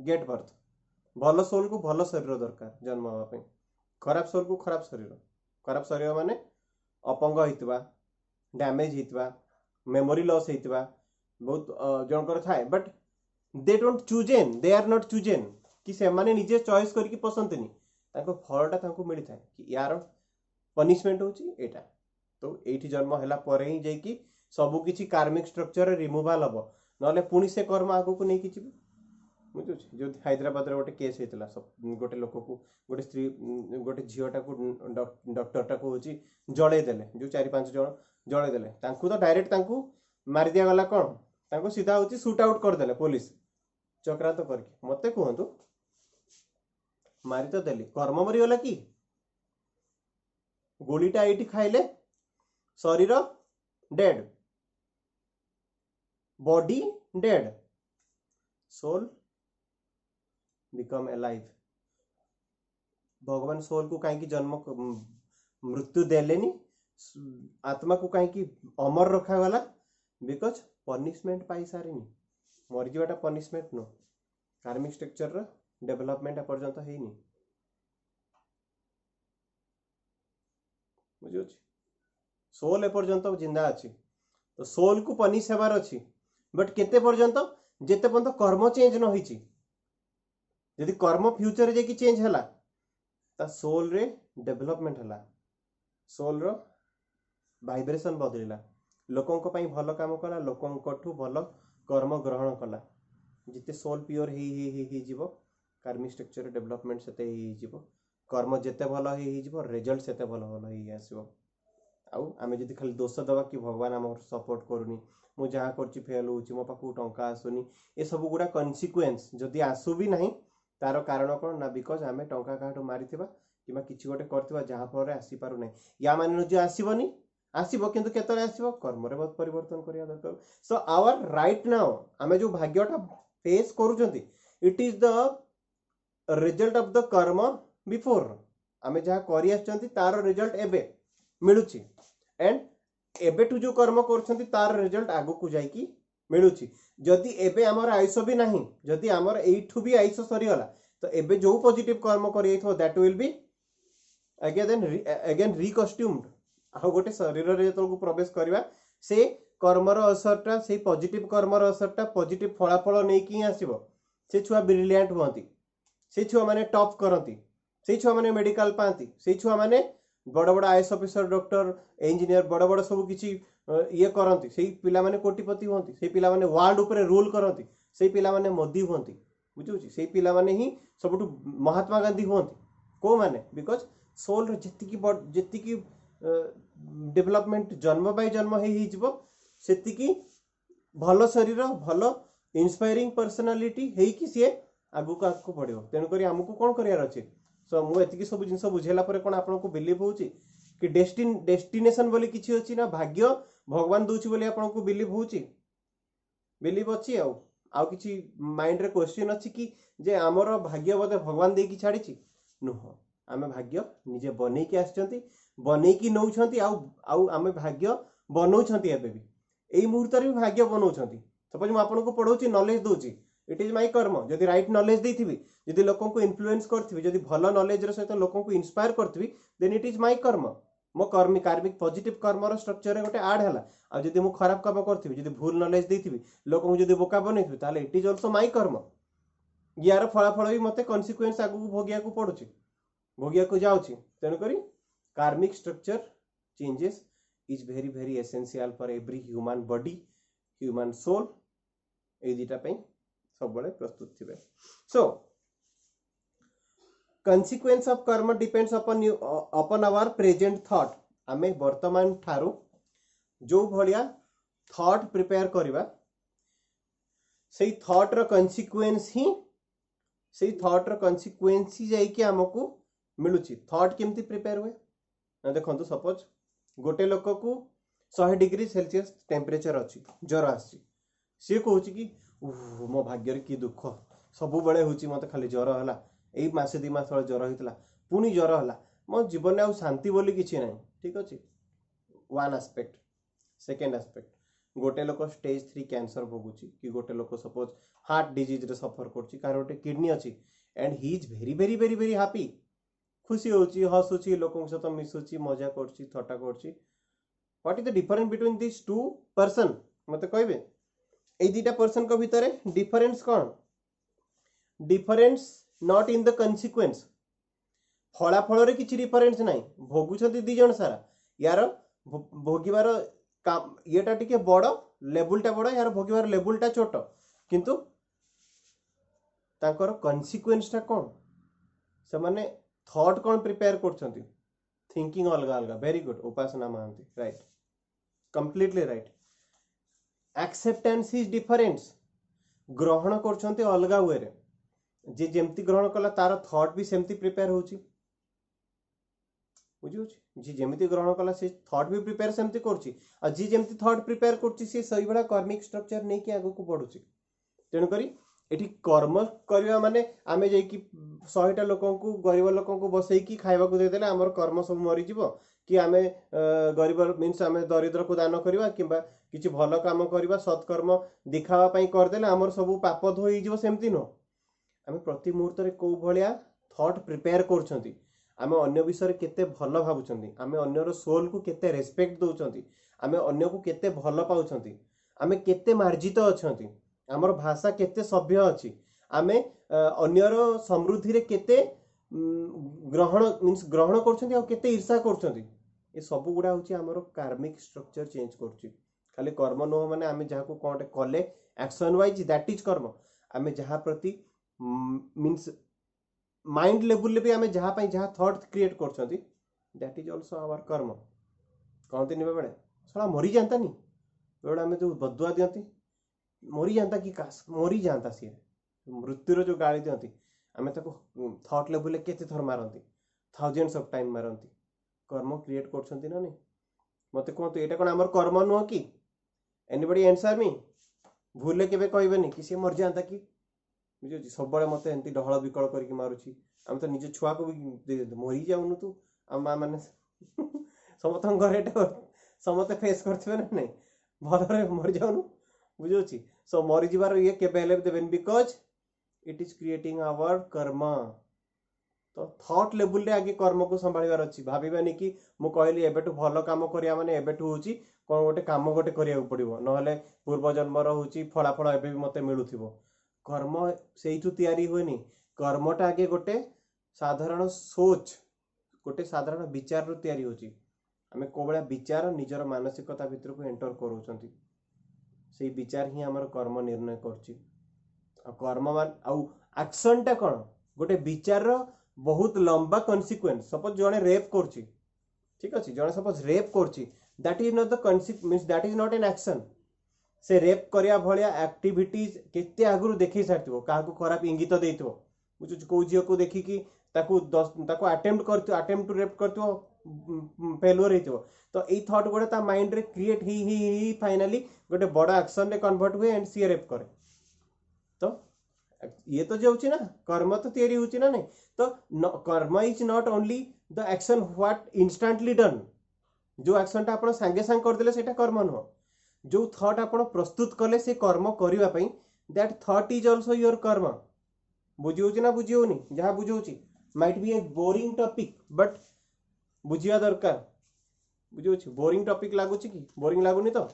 गेट बर्थ भल सोल को भल शरीर दरकार जन्म होबा पे खराब सोल को खराब शरीर माने अपंग होइतबा डैमेज होइतबा मेमोरी लॉस होइतबा बहुत जनकर थाए but they don't chosen they are not chosen कि से माने निजे चॉइस करके पसंदनी ताको फलटा ताको मिली थाए कि यार पनिशमेंट होची एटा तो एठी जन्म हैला परे ही जाई कि सब किछि कार्मिक स्ट्रक्चर रिमूवल हबो नले पुनी से कर्म आगो को नै किछि बुझु जो हैदराबाद रे गोटे केस हेतला सब गोटे लोक को गोटे स्त्री गोटे झियोटा को डॉक्टरटा को होची जळे देले जो 4-5 जण जळे देले तांकू तो डायरेक्ट तांकू मार दिया गला कोन तांकू सीधा होची शूट आउट कर देले पुलिस चक्रांत करके मते कहंतु मारी तो देली कर्म मरी गला कि गोलीटा एठी खाइले शरीर dead body dead soul become alive भगवान सोल को कहीं जन्म मृत्यु देलेनी आत्मा को कहीं अमर रखा गला बिकॉज पनिशमेंट पाई सारिनी मरी जाटा पनिशमेंट नो कार्मिक स्ट्रक्चर डेवलपमेंट पर्यंत है बुझे सोल एपर्यंत जिंदा अच्छी तो सोल को पनिश हेबार अच्छी बट केते पर्यंत जेते पर्यंत कर्म चेंज न होईची यदि कर्म फ्यूचर जे की चेंज हला ता सोल रे डेवलपमेंट हला सोल रो भाइब्रेशन बदलिला लोकंक पई भल काम कला लोकंकठू भल कर्म ग्रहण कला जिते सोल प्योर ही जीवो कार्मिक स्ट्रक्चर डेवलपमेंट सेते ही जीवो कर्म जेते भल ही जीवो रिजल्ट सेते भल ही आसीबो आउ आमे जदि खाली दोष दबा कि भगवान आम सपोर्ट करूनी मु जहाँ करछि फेल होउछि मो पाखु टंका आसुनी ए सब गुडा कन्सिक्वेंस जदि आसु भी नाही तार कारण कोन ना बिकॉज आमे टंका काटो मारिथिबा किबा किछि गोटे करथिबा जहाँ फल रे आसी पारु नै या माने जे आसीबनी आसीबो किंतु केतले आसीबो कर्म रे बहुत परिवर्तन करिया दरकार सो आवर राइट नाउ आमे जो भाग्यटा फेस करूछंती it is the result of the karma before आमे जहाँ करि आछंती तार रिजल्ट एबे मिलुछि एंड एबेठू जो कर्म करछंती तार रिजल्ट आगु को जाई की मिलुछि जदि एबे हमर आयुष भी नाही जदि हमर एठू भी आयुष सरी गला तो एबे जो पॉजिटिव कर्म करि आइथो दैट विल बी अगेन रिकस्ट्यूम्ड आ गोटे शरीर रे तो प्रवेश करबा से कर्मर असरटा से पॉजिटिव कर्मर असरटा पॉजिटिव फलाफल नै की आसीबो से छुआ ब्रिलियंट होंती से छुआ माने टॉप करंती से छुआ माने मेडिकल पांती से छुआ माने बड़ बड़ आईएएस ऑफिसर डॉक्टर इंजीनियर बड़ बड़ सब किछि ये करंती से पिला माने कोटिपति होंती से पिला माने वर्ल्ड ऊपर रूल करंती से पिला माने मोदी होंती बुझुछि से पिला माने ही सबटु महात्मा गांधी होंती को माने बिकॉज सोल जेतिकी डेवलपमेंट जन्म बाय जन्म ही जीवो सेतिकी भलो शरीर भलो इंस्पायरिंग पर्सनालिटी हेई कि सी आगु को आगु पड़ो तेणुक आमको कौन करार अच्छे सो मुझे सब जिन बुझेला कौन आपको बिलीव हो कि डेस्टिनेशन बोली किसी अच्छी ना भाग्य भगवान दूची बोली आपको बिलीव हो बिलीव अच्छी आउ किसी माइंड रे क्वेश्चन अच्छी कि जे आमर भाग्य बोधे भगवान दे की छाड़ी नुह आम भाग्य निजे बन के आसछंती बन की नौ आम भाग्य बनाऊँच एबे भी यही मुहूर्त भी भाग्य बनाऊँच सपोज मुझे आपको पढ़ाऊँ नॉलेज दूची इट इज माई कर्म जदि राइट नॉलेज देथि जदि लोकों को इन्फ्लुएंस करथि जदि भलो नॉलेज रे सहित लोकों को इंस्पायर करथि देन इट इज माई कर्म मो कर्मी कार्मिक पॉजिटिव कर्मर स्ट्रक्चर रे गोटे ऐड हला आ जदि मु खराब काम करथि जदि भूल नॉलेज देथि लोकों को जदि बोका बनैथि ताले इट इज आल्सो माई कर्म यार फलाफल भी मते कॉन्सिक्वेंस आगु भोगिया को पड़ुछि भोगिया को जाउछि तेनु करी karmic structure changes is very very essential for every human body human soul ए दिटा पई सब बड़े प्रस्तुत थे सो consequence of karma depends upon our present thought आमे वर्तमान ठारू जो भलिया थॉट प्रिपेयर करबा सेही थॉट रो consequence ही सेही थॉट रो consequence ही जाई कि हमकु मिलुची थॉट केमती प्रिपेयर हुए ना देखंतु सपोज गोटे लोक को 100 डिग्री सेल्सियस टेम्परेचर अच्छी ज्वर आसी सी कहूँ कि मो भाग्य की दुख सबु बेले होची मते खाली ज्वर हला एई मासे 2 मास ज्वर होइतला पुनी ज्वर हला मो जीवन में आ शांति बोली किछि नै ठीक अछि वन एस्पेक्ट सेकंड एस्पेक्ट गोटे लोक स्टेज 3 कैंसर भोगुची कि गोटे लोक सपोज हार्ट डिजीज रे सफर करची कार गोटे किडनी अछि and he is very very very very happy खुशी होची हसुची लोकन सहित मिसुची मजा करची थट्टा करची what is the difference between this two person मते कहबे ए दुटा पर्सन को भितर डिफरेंस कौन difference not in the consequence फलाफल रे किछि डिफरेंस नाही भोगुछथि दी जण सारा यार भोगिबार येटा टिके बड़ लेवलटा बड़ यार भोगिबार लेवलटा छोट किंतु तांकर कॉन्सिक्वेंसटा कौन से माने थॉट कौन प्रिपेयर करछथि थिंकिंग अलग अलग very good Upasana Mahanty right completely right acceptance is difference ग्रहण करछन्ते अलगा वे रे जे जेमती ग्रहण कला तार थॉट भी सेमती प्रिपेयर होची बुझी होची जे जेमती ग्रहण कला से थॉट भी प्रिपेयर सेमती करची आ जे जेमती थॉट प्रिपेयर करची से सही बडा कार्मिक स्ट्रक्चर नै कि आगो को बढ़ुची तेनु करी एठी कर्म करिया माने आमे जे कि 100 टा लोकन को गरीब लोकन को बसई कि खाइबा को दे देले हमर कर्म सब मरि जिवो कि आमे गरीब मीन्स आमे दरिद्र को दान करबा किबा किछि भलो काम करबा सत्कर्म दिखावा पई कर देले हमर सब पाप धोई जिवो सेमती नो आमे प्रति मुहूर्त रे को भलिया थॉट प्रिपेयर करछंती आमे अन्य विषय केते भलो भाबुछंती आमे अन्यर सोल को केते रेस्पेक्ट दउछंती आमे अन्य को केते भलो पाउछंती आमे केते मार्जित अछंती आमर भाषा केते सभ्य अछि आमे अन्यर समृद्धि रे केते ग्रहण मीन्स ग्रहण करछंती आ केते ईर्षा करछंती ये सब गुड़ा हूँ आमर कार्मिक स्ट्रक्चर चेंज कर खाली कर्म नुह माने आम जहाँ को कौन कले एक्शन वाइज दैट इज कर्म आम जहाँ प्रति मीन्स माइंड लेवल भी आम जहाँ जहाँ थॉट क्रिएट कर दैट इज ऑल्सो आवर कर्म कहते नहीं बेड़े साला मरी जातानी बेड़े आम जो बदुआ दिखती मरी जाता कि काश मरी जाता सी मृत्युर जो गाड़ी दिखती आम थॉट लेवल के थर मारती थाउजेंड्स ऑफ टाइम मारती कर्म क्रिएट कर नहीं मत कहतु ये कौन आमर कर्म नुह कि एनीबडी आंसर मी भूल के कहबेनि कि सी मर जाता कि बुझे सब मत एमती डहल विकल करके मारुची आम तो निज छुआ को भी मरी जाऊनु तू आम माँ मैंने समस्त घर समस्ते फेस करते ना नहीं भल मरी जाऊनु बुझे सो मरी जार ये केवेन because it is creating our karma तो थॉट लेवल रे आगे कर्म को संभाळिबार अछि भाबिबानी कि मु कहली एबेटू भल काम करिया माने एबेटू होची कोन गोटे काम गोटे करिया पड़िबो नहले पूर्व जन्मर होची फलाफल एबे भी मते मिलुथिबो कर्म सेइठू तयारी होनी कर्मटा आगे गोटे साधारण सोच गोटे साधारण विचार रु तयारी होची आमे कोबळा विचार निजर मानसिकता भितर को एंटर करूछंती सेई विचार ही हमर कर्म निर्णय करची आ कर्म मान आ एक्शन टा कोन गोटे विचार रो बहुत लंबा कन्सिक्वेंस सपोज जने रेप करची ठीक अछि जने सपोज रेप करची that is not the means that is not an action से रेप करिया भलिया एक्टिविटीज केते आगुरु देखि सारथिबो काहाकू खराब इंगित देइथो बुझु को जियो को देखि कि ताको अटेम्प्ट टू रेप करथिबो फेलियर हेतिबो तो एई थॉट गोटे ता माइंड रे क्रिएट ही फाइनली गोटे बड़ा एक्शन रे कन्वर्ट हुए एंड सी रेप करे तो ये तो जाऊँगी ना कर्म तो तैयारी होची ना नहीं तो कर्म is not only the action what instantly done जो एक्शन टा आपण संगे संग कर देले सेटा कर्म न जो थॉट आपण प्रस्तुत कले से कर्म करिवा पई that thought is also your karma बुझियोची ना बुझियोनी जहां बुझियोची might be a boring topic but बुझिया दरकार बुझियोची बोरिंग टॉपिक लागुची कि बोरिंग लागुनी तो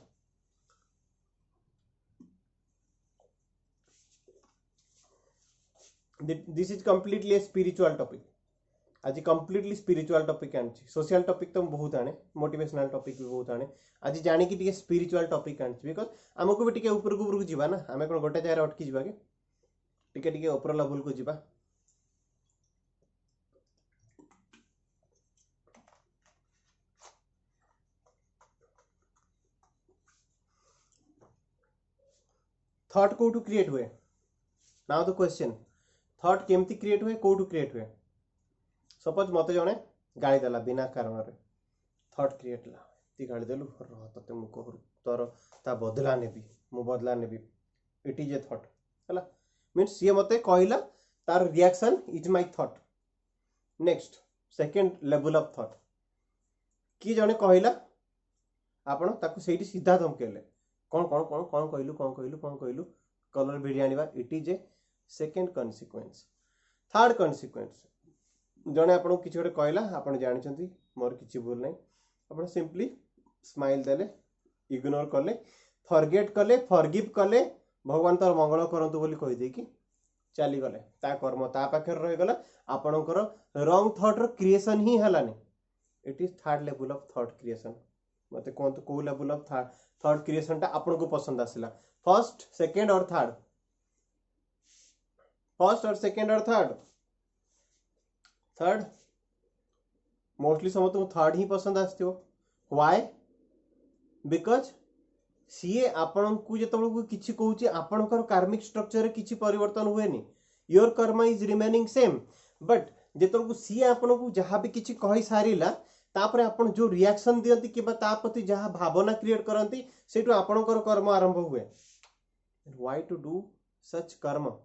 this is completely a spiritual topic आज कंप्लीटली स्पिरिचुअल टॉपिक आनी सोशल टॉपिक तो बहुत आने मोटिवेशनल टॉपिक भी बहुत आने आज जानी कि स्पिरिचुअल टॉपिक आनी बिकज आमको भी टिके ऊपर को जीवा ना आम कौन गोटे जगह अटकी जावा के टिके ऊपर लेवल को जीवा थॉट कोठू क्रिएट हुए नाउ द क्वेश्चन थॉट केमती क्रिएट हुए कोठू क्रिएट हुए सपोज मत जड़े गाड़ी देला बिना कारण रे थॉट क्रिएट ला ती गाड़ी देलु तते मु कहू तोर ता बदला नेबी मु बदला नेबी इट इज ए थॉट हला मींस ये मते कहला तार reaction is my thought next second level of thought की जने कहला आपण ताकू सेठी सीधा धमकेले कौन कौन कौन कौन कहलु कलर भिडी आनिबा it is a second consequence third consequence जने आपन किछि गोटे कहला आपन जानिछंती मोर किछि भूल नै आपन सिंपली स्माइल देले इग्नोर कले फॉरगेट कले फॉरगिव कले भगवान तार मंगल करंतु बोली कहि दे कि चली गले ता कर्म ता पाखर रहि गला आपनकर रॉन्ग थॉट रो क्रिएशन ही हलानी it is third level of thought creation मते कोन तो को लेवल ऑफ थॉट क्रिएशन ता आपन को पसंद आसिला फर्स्ट सेकंड और थर्ड थर्ड मोस्टली समझ थर्ड ही पसंद आसो व्हाई बिकज सीए आपण को जो किसी कहूँ आपणकर कार्मिक स्ट्रक्चर किसी परिवर्तन हुए नहीं your karma is remaining same but जो सीए आपण को जहाँ भी किसी कही सारा तापर आपण जो रिएक्शन दियंती कि प्रति जहाँ भावना क्रिएट करती से आपणकर कर्म आरंभ हुए व्हाई टू डू सच कर्म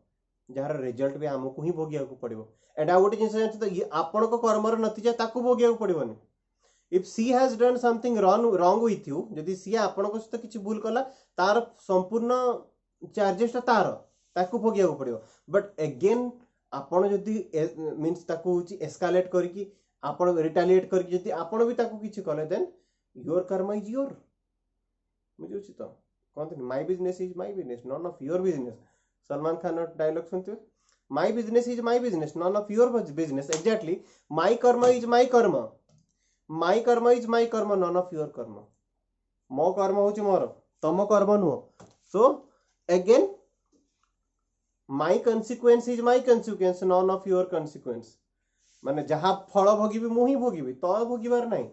जार रिजल्ट भी आमको ही भोगिया पड़ो एंड आ गोटे जिन आपण कर्मर नतीजा ताकू भोगिया पड़ोनी if she has done something wrong with you जदि सी आपण सहित किसी भूल कला तार संपूर्ण चार्जेसटा तार ताकू भोगिया पड़ो बट अगेन आपण जदि मीन्स ताकू एस्कालेट करके आपण रिटालिएट करके जदि आपण भी ताकू किछि कले then your karma is your बुझुछि तो कहते my business is my business none of your business Salman Khan dialogue सुनते my business none of your business exactly my karma is my karma my कर्म इज माई कर्म, नन ऑफ योर कर्म। मो कर्म होची मोर, तम कर्म नुह। So again my consequence is my consequence, none of your consequence. माने जहाँ फल भोगी मु ही भोगी, तो भोगिबार नहीं।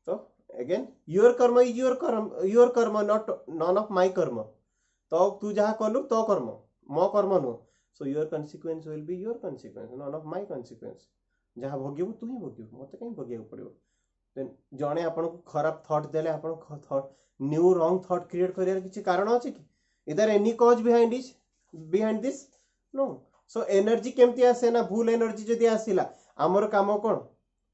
तो again your karma is your कर्म नॉट नन ऑफ माई कर्म। तो तू जहाँ कलु तो कर्म, मो कर्म नुह। So your consequence will be your consequence, none of my consequence. जहाँ भोगिबु तू ही भोगिबु, मते कहीं भोगिया पड़िबो। देन जणे आपन को खराब थॉट देले, आपन thought new wrong thought create करियार किछि कारण अछि कि? इधर any cause behind this? No. So energy केमती आसे ना, भूल एनर्जी जदि आसिला, आमर काम कोन?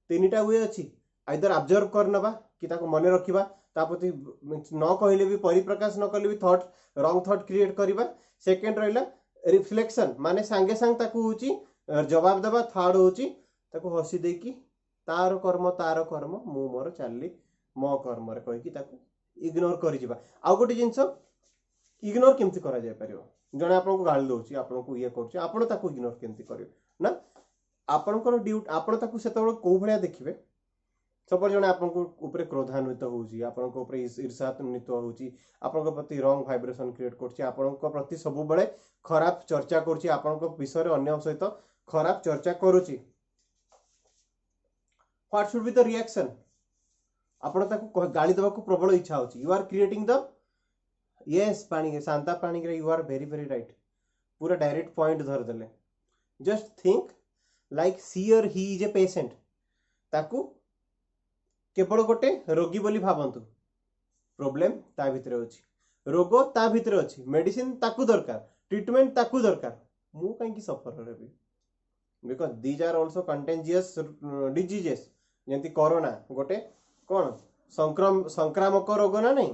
तीनटा वे अछि। आइदर ऑब्जर्व करनबा कि ताको मने रखिबा, तापति न कहले भी परिप्रकाश न करले भी थॉट रॉन्ग थॉट क्रिएट करिबा। सेकंड रहिला रिफ्लेक्शन, माने सांगे सांग ताको होची जवाब देबा। थर्ड होची ताको हसी देकी तार कर्म मु मोर चाली मो कर्म रे कहि कि ताको इग्नोर करि जिबा। आ गोटे जिंस इग्नोर केमती करा जाय परियो? जणे आपन को गाली दोची, आपन को ये करछि, आपन ताको इग्नोर केमती करियो ना? आपन को ड्यूटी, आपन ताको सेतबेले को भलिया देखिबे। सपोज जणे आपन को ऊपर क्रोधान्वित होउची, आपन को ऊपर ईर्ष्यान्वित होउची, आपन को प्रति रॉन्ग वाइब्रेशन क्रिएट करछि, आपन को प्रति सब बेले खराब चर्चा करछि, आपन को विषय रे अन्य सहित खराब चर्चा करूछि। What should be the reaction? आपन ताको गाली देबा को प्रबल इच्छा होची। यू आर क्रिएटिंग द यस पानी शांता पानी रे, you are very very right. पूरा डायरेक्ट पॉइंट धर देले। जस्ट थिंक लाइक सी और ही इज ए पेशेंट। ताकू केवल गोटे रोगी बोली भावंतु। प्रॉब्लम ता भितरे अछि, रोग ता भितरे अछि, मेडिसिन ताकू दरकार, ट्रीटमेंट ताकू दरकार। मु काई की सफर रेबी? Because these are also contagious diseases. जेंति कोरोना गोटे कोन संक्रामक रोग ना नहीं?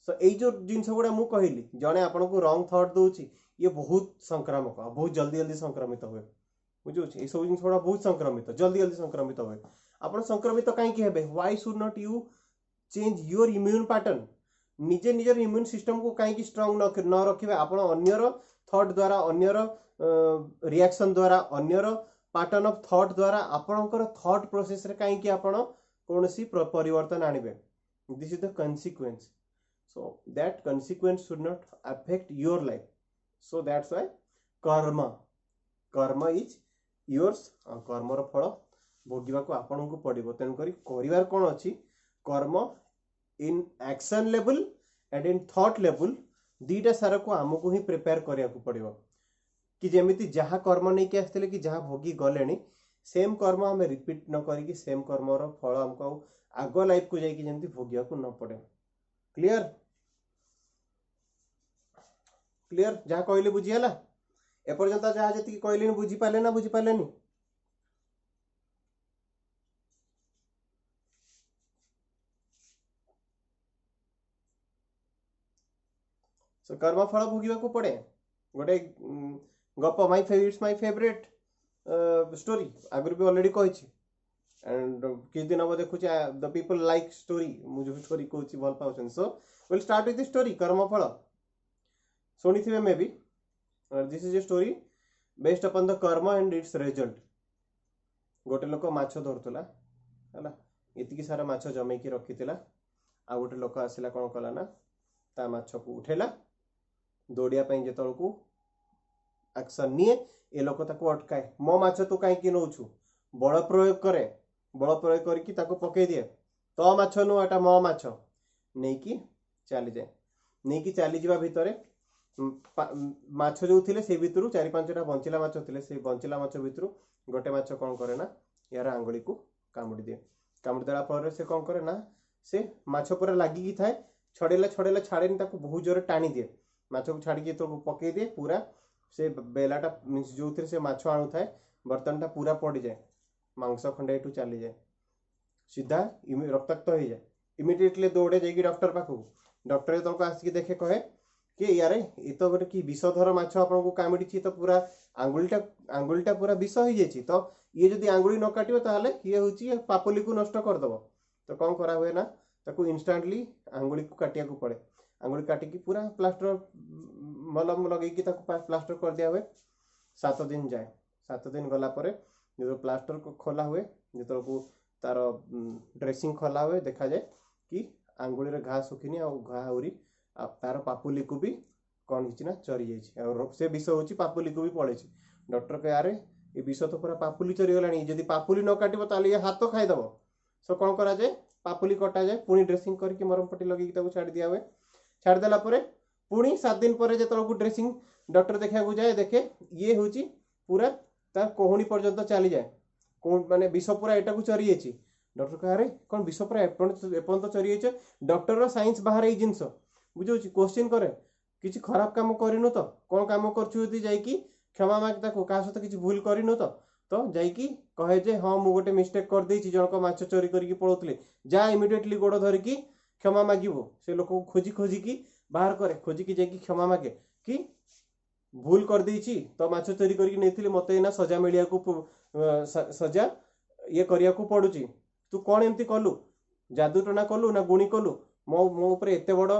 सो एई जो जिंस गुडा मु कहिली, जणे आपन को रॉन्ग थॉट दोची, ये बहुत संक्रामक, बहुत जल्दी जल्दी संक्रमित हुए। बुझुछि ए सब जिंस गुडा बहुत संक्रमित, जल्दी जल्दी संक्रमित हुए। आपन संक्रमित काई की हेबे? Why should not you change your immune pattern? निजे निजर इम्यून सिस्टम को काई की स्ट्रांग न रखिबे? आपन अन्यर थॉट द्वारा, अन्यर रिएक्शन द्वारा, अन्यर पैटर्न ऑफ थॉट द्वारा आपनकर थॉट प्रोसेस रे काई की आपन कोनसी परिवर्तन आनिबे? This is the consequence. So that consequence should not affect your life. So that's why karma is yours. कर्म रो फल भोगिबा को आपन को पड़िबो। तेन करी करिवार कोन अछि? Karma in action level and in thought level दीटा सारा को हमको ही प्रिपेयर करिया को पड़िबो। कि जेमिति जहाँ कर्म नहीं के आस्ते कि जहाँ भोगी गलेनी, सेम कर्म हम रिपीट न करी कि सेम कर्म रो फल हमको आगो लाइफ को जाई कि जेमिति भोगिया को न पड़े। क्लियर? क्लियर? जहाँ कहले बुझी हला? एपर्यंत जहाँ जति कहले बुझी पाले ना बुझी पालेनी? सो कर्म फल भोगिबा को पड़े। गोटे गप माय फेवरेट स्टोरी आगर भी ऑलरेडी कहिछि। एंड किछ दिन अब देखु द पीपल लाइक स्टोरी, मु जो स्टोरी कहछि भल पाउछन। So will start with the story कर्म फल। सुनिथिबे maybe. This is a story based upon the karma and it's result. गोटे लोक माछ धरतला हला, इतकी सारा माछ जमे की रखितिला। आ गोटे लोक आसिला कोन कला ना, ता माछ को उठेला, दौड़िया पई जेतलकू एक्शन निए, ए लोक ताको अटकाए। मो माछ तो काई की नउछु? बल प्रयोग करे, बल प्रयोग करके ताको पके दिए। तो माछ नु एटा मो माछ नेकी चली जाए। नेकी चली जिबा भितरे माछ जो थिले से भितरु 4-5टा बंचिला माछ थिले। से बंचिला माछ भितरु गोटे माछ कोन करे ना, यार आंगुली को कामुडी दिए। कामुडी देला पर से कोन करे ना, से माछ पर लागी की थाए, छडेला छडेला छाड़ेनी, ताको बहुत जोर टाणी दिए। माछ को छाड़ी के तो पके दिए। पूरा से बेलाटा जो थिले से माछ आणु थाए, बर्तनटा पूरा पड़ी जाए, मांस खंडे एटू चली जाए, सीधा रक्ताक्त हो जाए। इमिडिएटली दौड़े जाइए डॉक्टर पाखु। डॉक्टर तो आसिक देखे कहे कि यार ये तो गोटे कि विषधर माछ आपन को कामुड़ी, तो पूरा आंगुलीटा पूरा विष हो जाए। तो ये जदि आंगुली न काटिबो ताहले ये होची पापुली को नष्ट कर दबो। तो कौन करा हुए ना, ताको इंस्टेंटली आंगुली को काटिया को पड़े। आंगुली काटिकी पूरा प्लास्टर मलम लगे कि ताको प्लास्टर कर दिया हुए। 7 दिन जाए। 7 दिन गला परे जो प्लास्टर को खोला हुए, जो को तार ड्रेसिंग खोला हुए देखा जाए कि आंगुली रे घा सुखिनी आ घा आउरी तार पापुली को भी कौन ना चरी जाइए से विष हूँ पापुली को भी पड़े। डॉक्टर कहे अरे ये विष तो पूरा पापुली चरीगला जदि पापुली न काटो ताले ये हाथ खाईदेव। सो कौन करा जाए पापुली कटा जाए पुणी ड्रेसिंग करके मरम पट्टी लगे छाड़ दिया हुए। छाड़देला पुणी 7 दिन पर जो ड्रेसिंग डॉक्टर देखा जाए देखे ये हूँ पूरा तार कोहणी पर्यंत चली जाए माने विष पूरा एटा चरी जाइए। डॉक्टर कहे अरे कौन विष पूरा एपर्यंत चरी जाइए। डॉक्टर साइंस बाहर ये जिनस बुझे क्वेश्चन करे किसी खराब काम करनु तो कौन काम कर क्षमा माग क्या सहित किसी भूल करनु तो जाइकी कहे जे हाँ मु गोटे मिस्टेक कर देछि जनक माछ चोरी करके पळौतले जा इमिडिएटली गोड़ धरिकी क्षमा मागिबो। से लोक को खोजी खोजिकी बाहर करे खोजिकी जाइकी क्षमा मागे कि भूल कर देछि तो माछ चोरी करके नेथिले मते ना सजा मिलिया को सजा ये करिया को पड़ुची। तू कौन एमती कलु जादू टना कलु ना गुणी कलु मो मो ऊपर एते बड़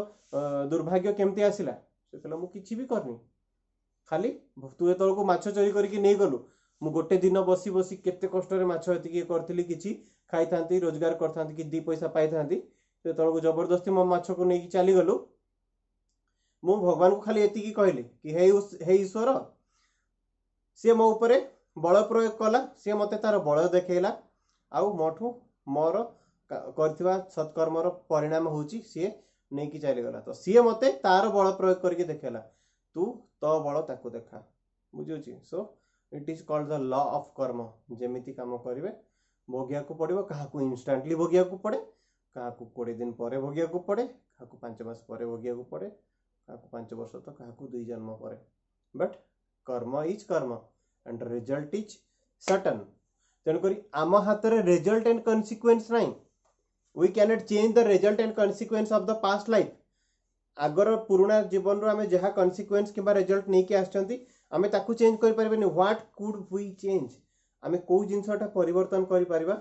दुर्भाग्य केमती आसिला। से कहला मु किछि भी करनी खाली तू एत को माछ चोरी करके नहीं गलु मु गोटे दिन बसी बसी केते कष्ट रे माछ एतिकी करथिली किछि खाई थांती रोजगार करथांती कि 2 पैसा पाई थांती से तळको जबरदस्ती मो माछ को नेकी चली गलु। मु भगवान को खाली एतिकी कहली कि हे ईश्वर सी मो ऊपर बल प्रयोग कला सी मते तार बल देखेला आउ मोठू मोर करथिबा सत्कर्मर परिणाम होउची सी नहीं कि चली गला। तो सी मते तार बल प्रयोग करके देखेला तू तो बल ताको देखा बुझुची। So it is called the law of karma. जेमिति काम करिवे भोगिया को पड़िबो काहाकू इंस्टेंटली भोगिया को पड़े काहाकू 20 दिन पर भोगिया को पड़े काहाकू 5 मास पर भोगिया को पड़े काहाकू 5 वर्ष तो काहाकू 2 जन्म पर। But karma is karma and result is certain. तेणुकरी आम हाथ रे रिजल्ट एंड कन्सिक्वेंस नहीं। We cannot change the result and consequence of the past life. आगर पुराना जीवन रो आमे जहा कन्सिक्वेंस किबा रिजल्ट नहीं के आछंती आमे ताकू चेंज कर परबेनी। व्हाट कुड वी चेंज आमे को जिंसटा परिवर्तन करि परबा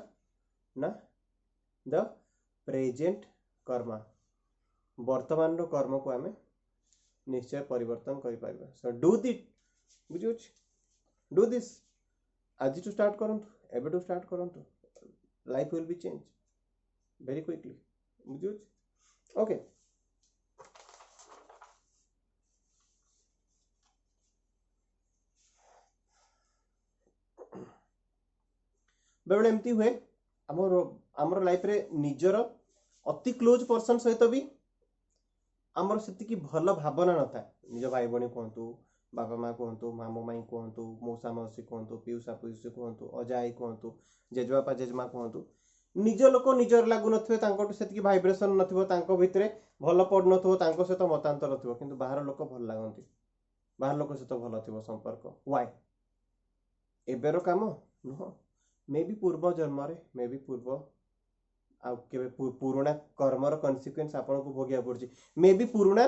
ना द प्रेजेंट कर्म वर्तमान रो कर्म को आमे निश्चय परिवर्तन करि परबा। सो डू दिट बुझुछ डू दिस आज टू स्टार्ट करंतु एबे टू स्टार्ट करंतु life will be change very quickly बुझुछ। ओके बेबे एमती हुए आमर लाइफ रे निजर अति क्लोज पर्सन सहित भी आमर सेतिकी भल भावना न था। निज भाई बणी कहतु बाबा माँ कहतु मामू माई कहतु मौसा मौसी कहतु पीउसा पीउसी कहतु अजाई कहतु जेजबापा जेजमा कहतु निज लोक निजर लागू नथिबे सेतिकी भाइब्रेशन नथिबो तांको भितरे भल पड़ नथिबो तांको सहित मतांतर थिबो किंतु बाहर लोक भल लागंती बाहर लोक सहित भल थिबो संपर्क। व्हाई एबेर काम नुह मे बी पूर्व जन्म रे मे बी पूर्व पुराणा कर्मर कन्सिक्वेंस आपन को भोगिया पड़छि। मे बी पुराणा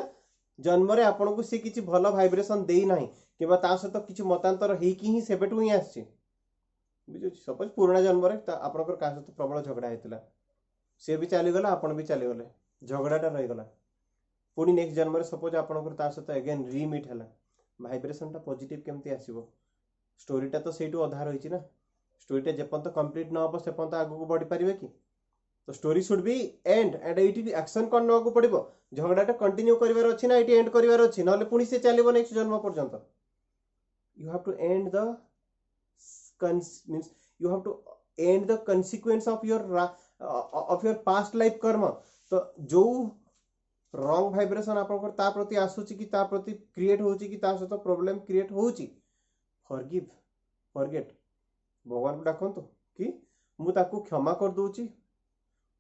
जन्म रे आपन को से किछि भल भाइब्रेशन देई नाही किबा ता सहित किछि मतांतर हेई कि ही सेबेटु ही आछि बुझु। सपोज पुराणा जन्म रे आपन को का सहित प्रबल झगड़ा हेतला से भी चली गला आपन भी चली गले झगड़ाटा रही गला पुणी नेक्स्ट जन्म रे सपोज आपन को ता सहित अगेन रीमीट हला भाइब्रेशन टा पॉजिटिव केमती आसीबो। स्टोरीटा तो सेटु आधार होइछि ना स्टोरीटा जेपंत कंप्लीट न हो सेपंत आगु को बढ़ी पारिबे कि। तो story should be end end एटी एक्शन कोन नगु पड़िबो झगड़ाटा कंटिन्यू करिवार अछि ना एटी एंड करिवार अछि नले पुणी से चलिबो नेक्स्ट जन्म पर्यंत। You have to end the means you have to end the consequence of your past life karma. तो जो रॉन्ग वाइब्रेशन आपन ता प्रति आसुची कि ता प्रति क्रिएट होची कि ता सहित प्रॉब्लम क्रिएट होची फॉरगिव फॉरगेट भगवान को डाकंतु कि मु ताकू क्षमा कर दूची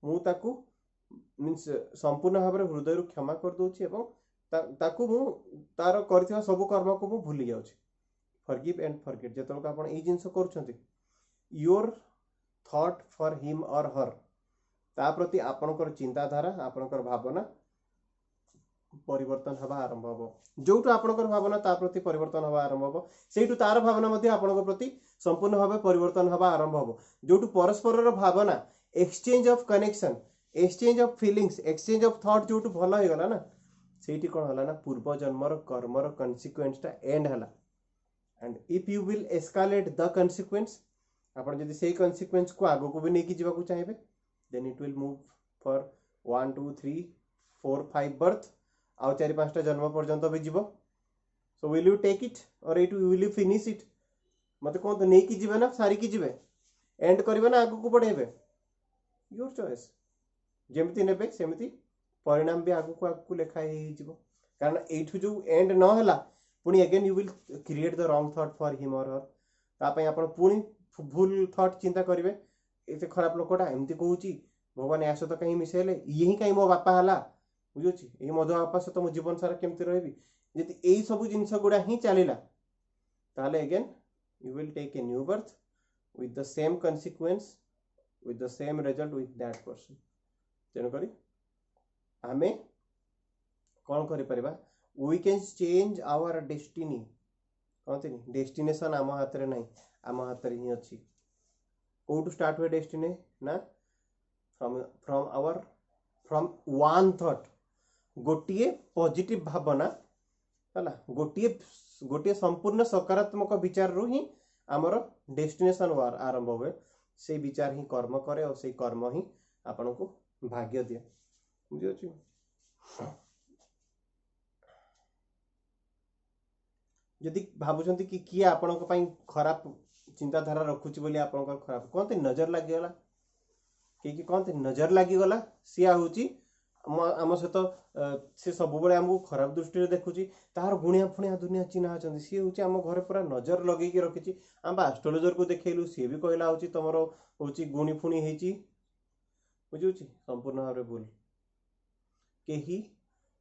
मु ताकू मींस संपूर्ण भाव हृदय क्षमा कर दूची एवं ताकू मु तार करथिबा सब कर्म को मु भूली जाउची। फॉरगिव एंड फॉरगेट जेतल को आपण ई जिंस करछंती योर थॉट फॉर हिम और हर ता प्रति आपनकर चिंताधारा आपनकर भावना परिवर्तन हवा आरंभ हो। जोटू आपनकर भावना ता प्रति परिवर्तन हवा आरंभ हो सेटू तार भावना मध्ये आपनकर प्रति संपूर्ण भाव परिवर्तन हवा आरंभ हो। जोटू परस्पर भावना exchange of connection exchange of feelings exchange of thought जोटू भल हो गला ना सेठी कोन हला ना पूर्व जन्मर कर्मर कन्सिक्वेंस टा एंड हला। And if you will escalate the consequence आपण जदि सेही कन्सिक्वेंस को आगो को भी नहीं जीवा को चाहिए then it will move for 1 2 3 4 5 birth आउ 4-5टा जन्म पर्यंत भी जीव so will you take it or it will you finish it मत कहते नहीं कि जीवे ना सारी की जीवे एंड करिवे ना आगो को बढ़ेबे योर चॉइस जेमती नेबे सेमती परिणाम भी आगो को लेखा ही जीव कारण एठु जो एंड न हला पुनी again you will create the wrong thought for him और हर तापई आपण पुनी भूल थॉट चिंता करिवे एते खराब लोकटा एमती कहूची भगवान या सहित कहीं मिसेले यही कहीं मो बापा हला बुझुची ए मधु बापा सहित मो जीवन सारा केमती रहबी यदि एई सब जिंस गुडा ही चलिला ताले again you will take a new birth with the same consequence with the same result with that person तेणु करी आमे कौन करि परिबा we can change our destiny कहते नहीं डेस्टिनेशन आम हाथ रे नहीं आम हाथ रे ही अछि how to start with destiny ना from one thought गोटिए पॉजिटिव भावना हला गोटिए संपूर्ण सकारात्मक विचार रु ही आमर डेस्टिनेशन आरंभ हुए से विचार ही कर्म करे और से कर्म ही आपण को भाग्य दिए बुझी जदि भावुंट कि किए आपण खराब चिंताधारा रखुची बोली आपण खराब कहते नजर लगिगला कि कहते नजर लगिगला सी हूँ आम सहित सी सब बड़े आमको खराब दृष्टि देखुची तार गुणिया फुणिया दुनिया चिन्ह अच्छा सी हूँ आम घर पूरा नजर लगे रखी आम एस्ट्रोलोजर को देखलु सी भी कहला हूँ तुम हूँ गुणी फुणी हो बुझे संपूर्ण भाव भूल कहीं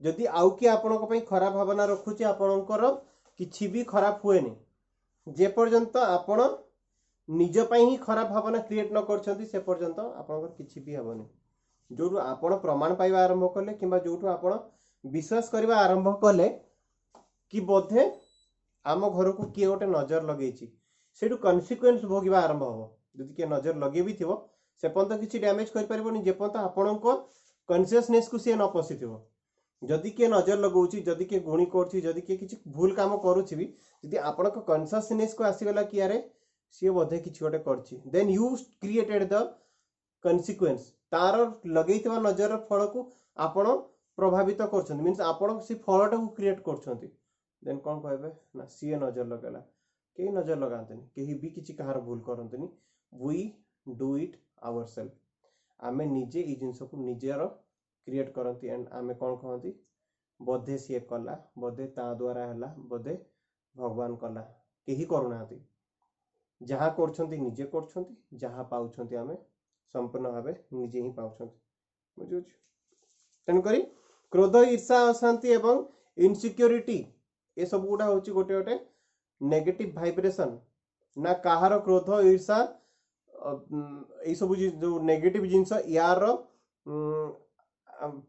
जदि आउ किए आपण खराब भावना रखुची आपणकर किछि भी खराब हुए नहीं जे पर्यंत आपण निज ही खराब भावना क्रिएट न करछंती से पर्यंत आपणकर किछि भी हेबनी जो आपण प्रमाण पाइबा आरंभ कले किंबा जो आपण विश्वास करबा आरंभ कले कि बोधे आम घर को किए गोटे नजर लगे सेठू कन्सिक्वेंस भोगिबा आरंभ हो जदि किए नजर लगे भी थिवो से पर्यंत किछि डैमेज कर परिबोनी जे पर्यंत आपणको कॉन्शियसनेस को सी न पसिथिवो जदि किए नजर लगाउची जदि किए गुणी करछि जदि किए किछि भूल काम करूछि भी जदि आपणको कॉन्शियसनेस को आसीगला कि यारे सी बोधे किछि गोटे करछि देन यू क्रिएटेड द कन्सिक्वेंस तार लगे नजर फल को आपण प्रभावित कर मीन्स आपण से फलटा को क्रिएट कर देन कौन कहे ना सी नजर लगेला कहीं नजर लगाते कहीं भी किसी कहार भूल करते we do it our self आमे निजे ये जिनस को निजर क्रिएट करती एंड आमे कौन कहती बोधे सी कला बोधे ता द्वारा है बोधे भगवान कला कहीं करूना जहाँ करछंती पाउछंती आमे संपूर्ण भाव निजे ही पाउछंती बुझु तेणुक क्रोध ईर्षा अशांति एवं इनसिक्योरिटी ये सब गुड़ा हूँ गोटे गोटे नेगेटिव वाइब्रेशन ना कहार क्रोध ईर्षा ये सब जो नेगेटिव जिनस यार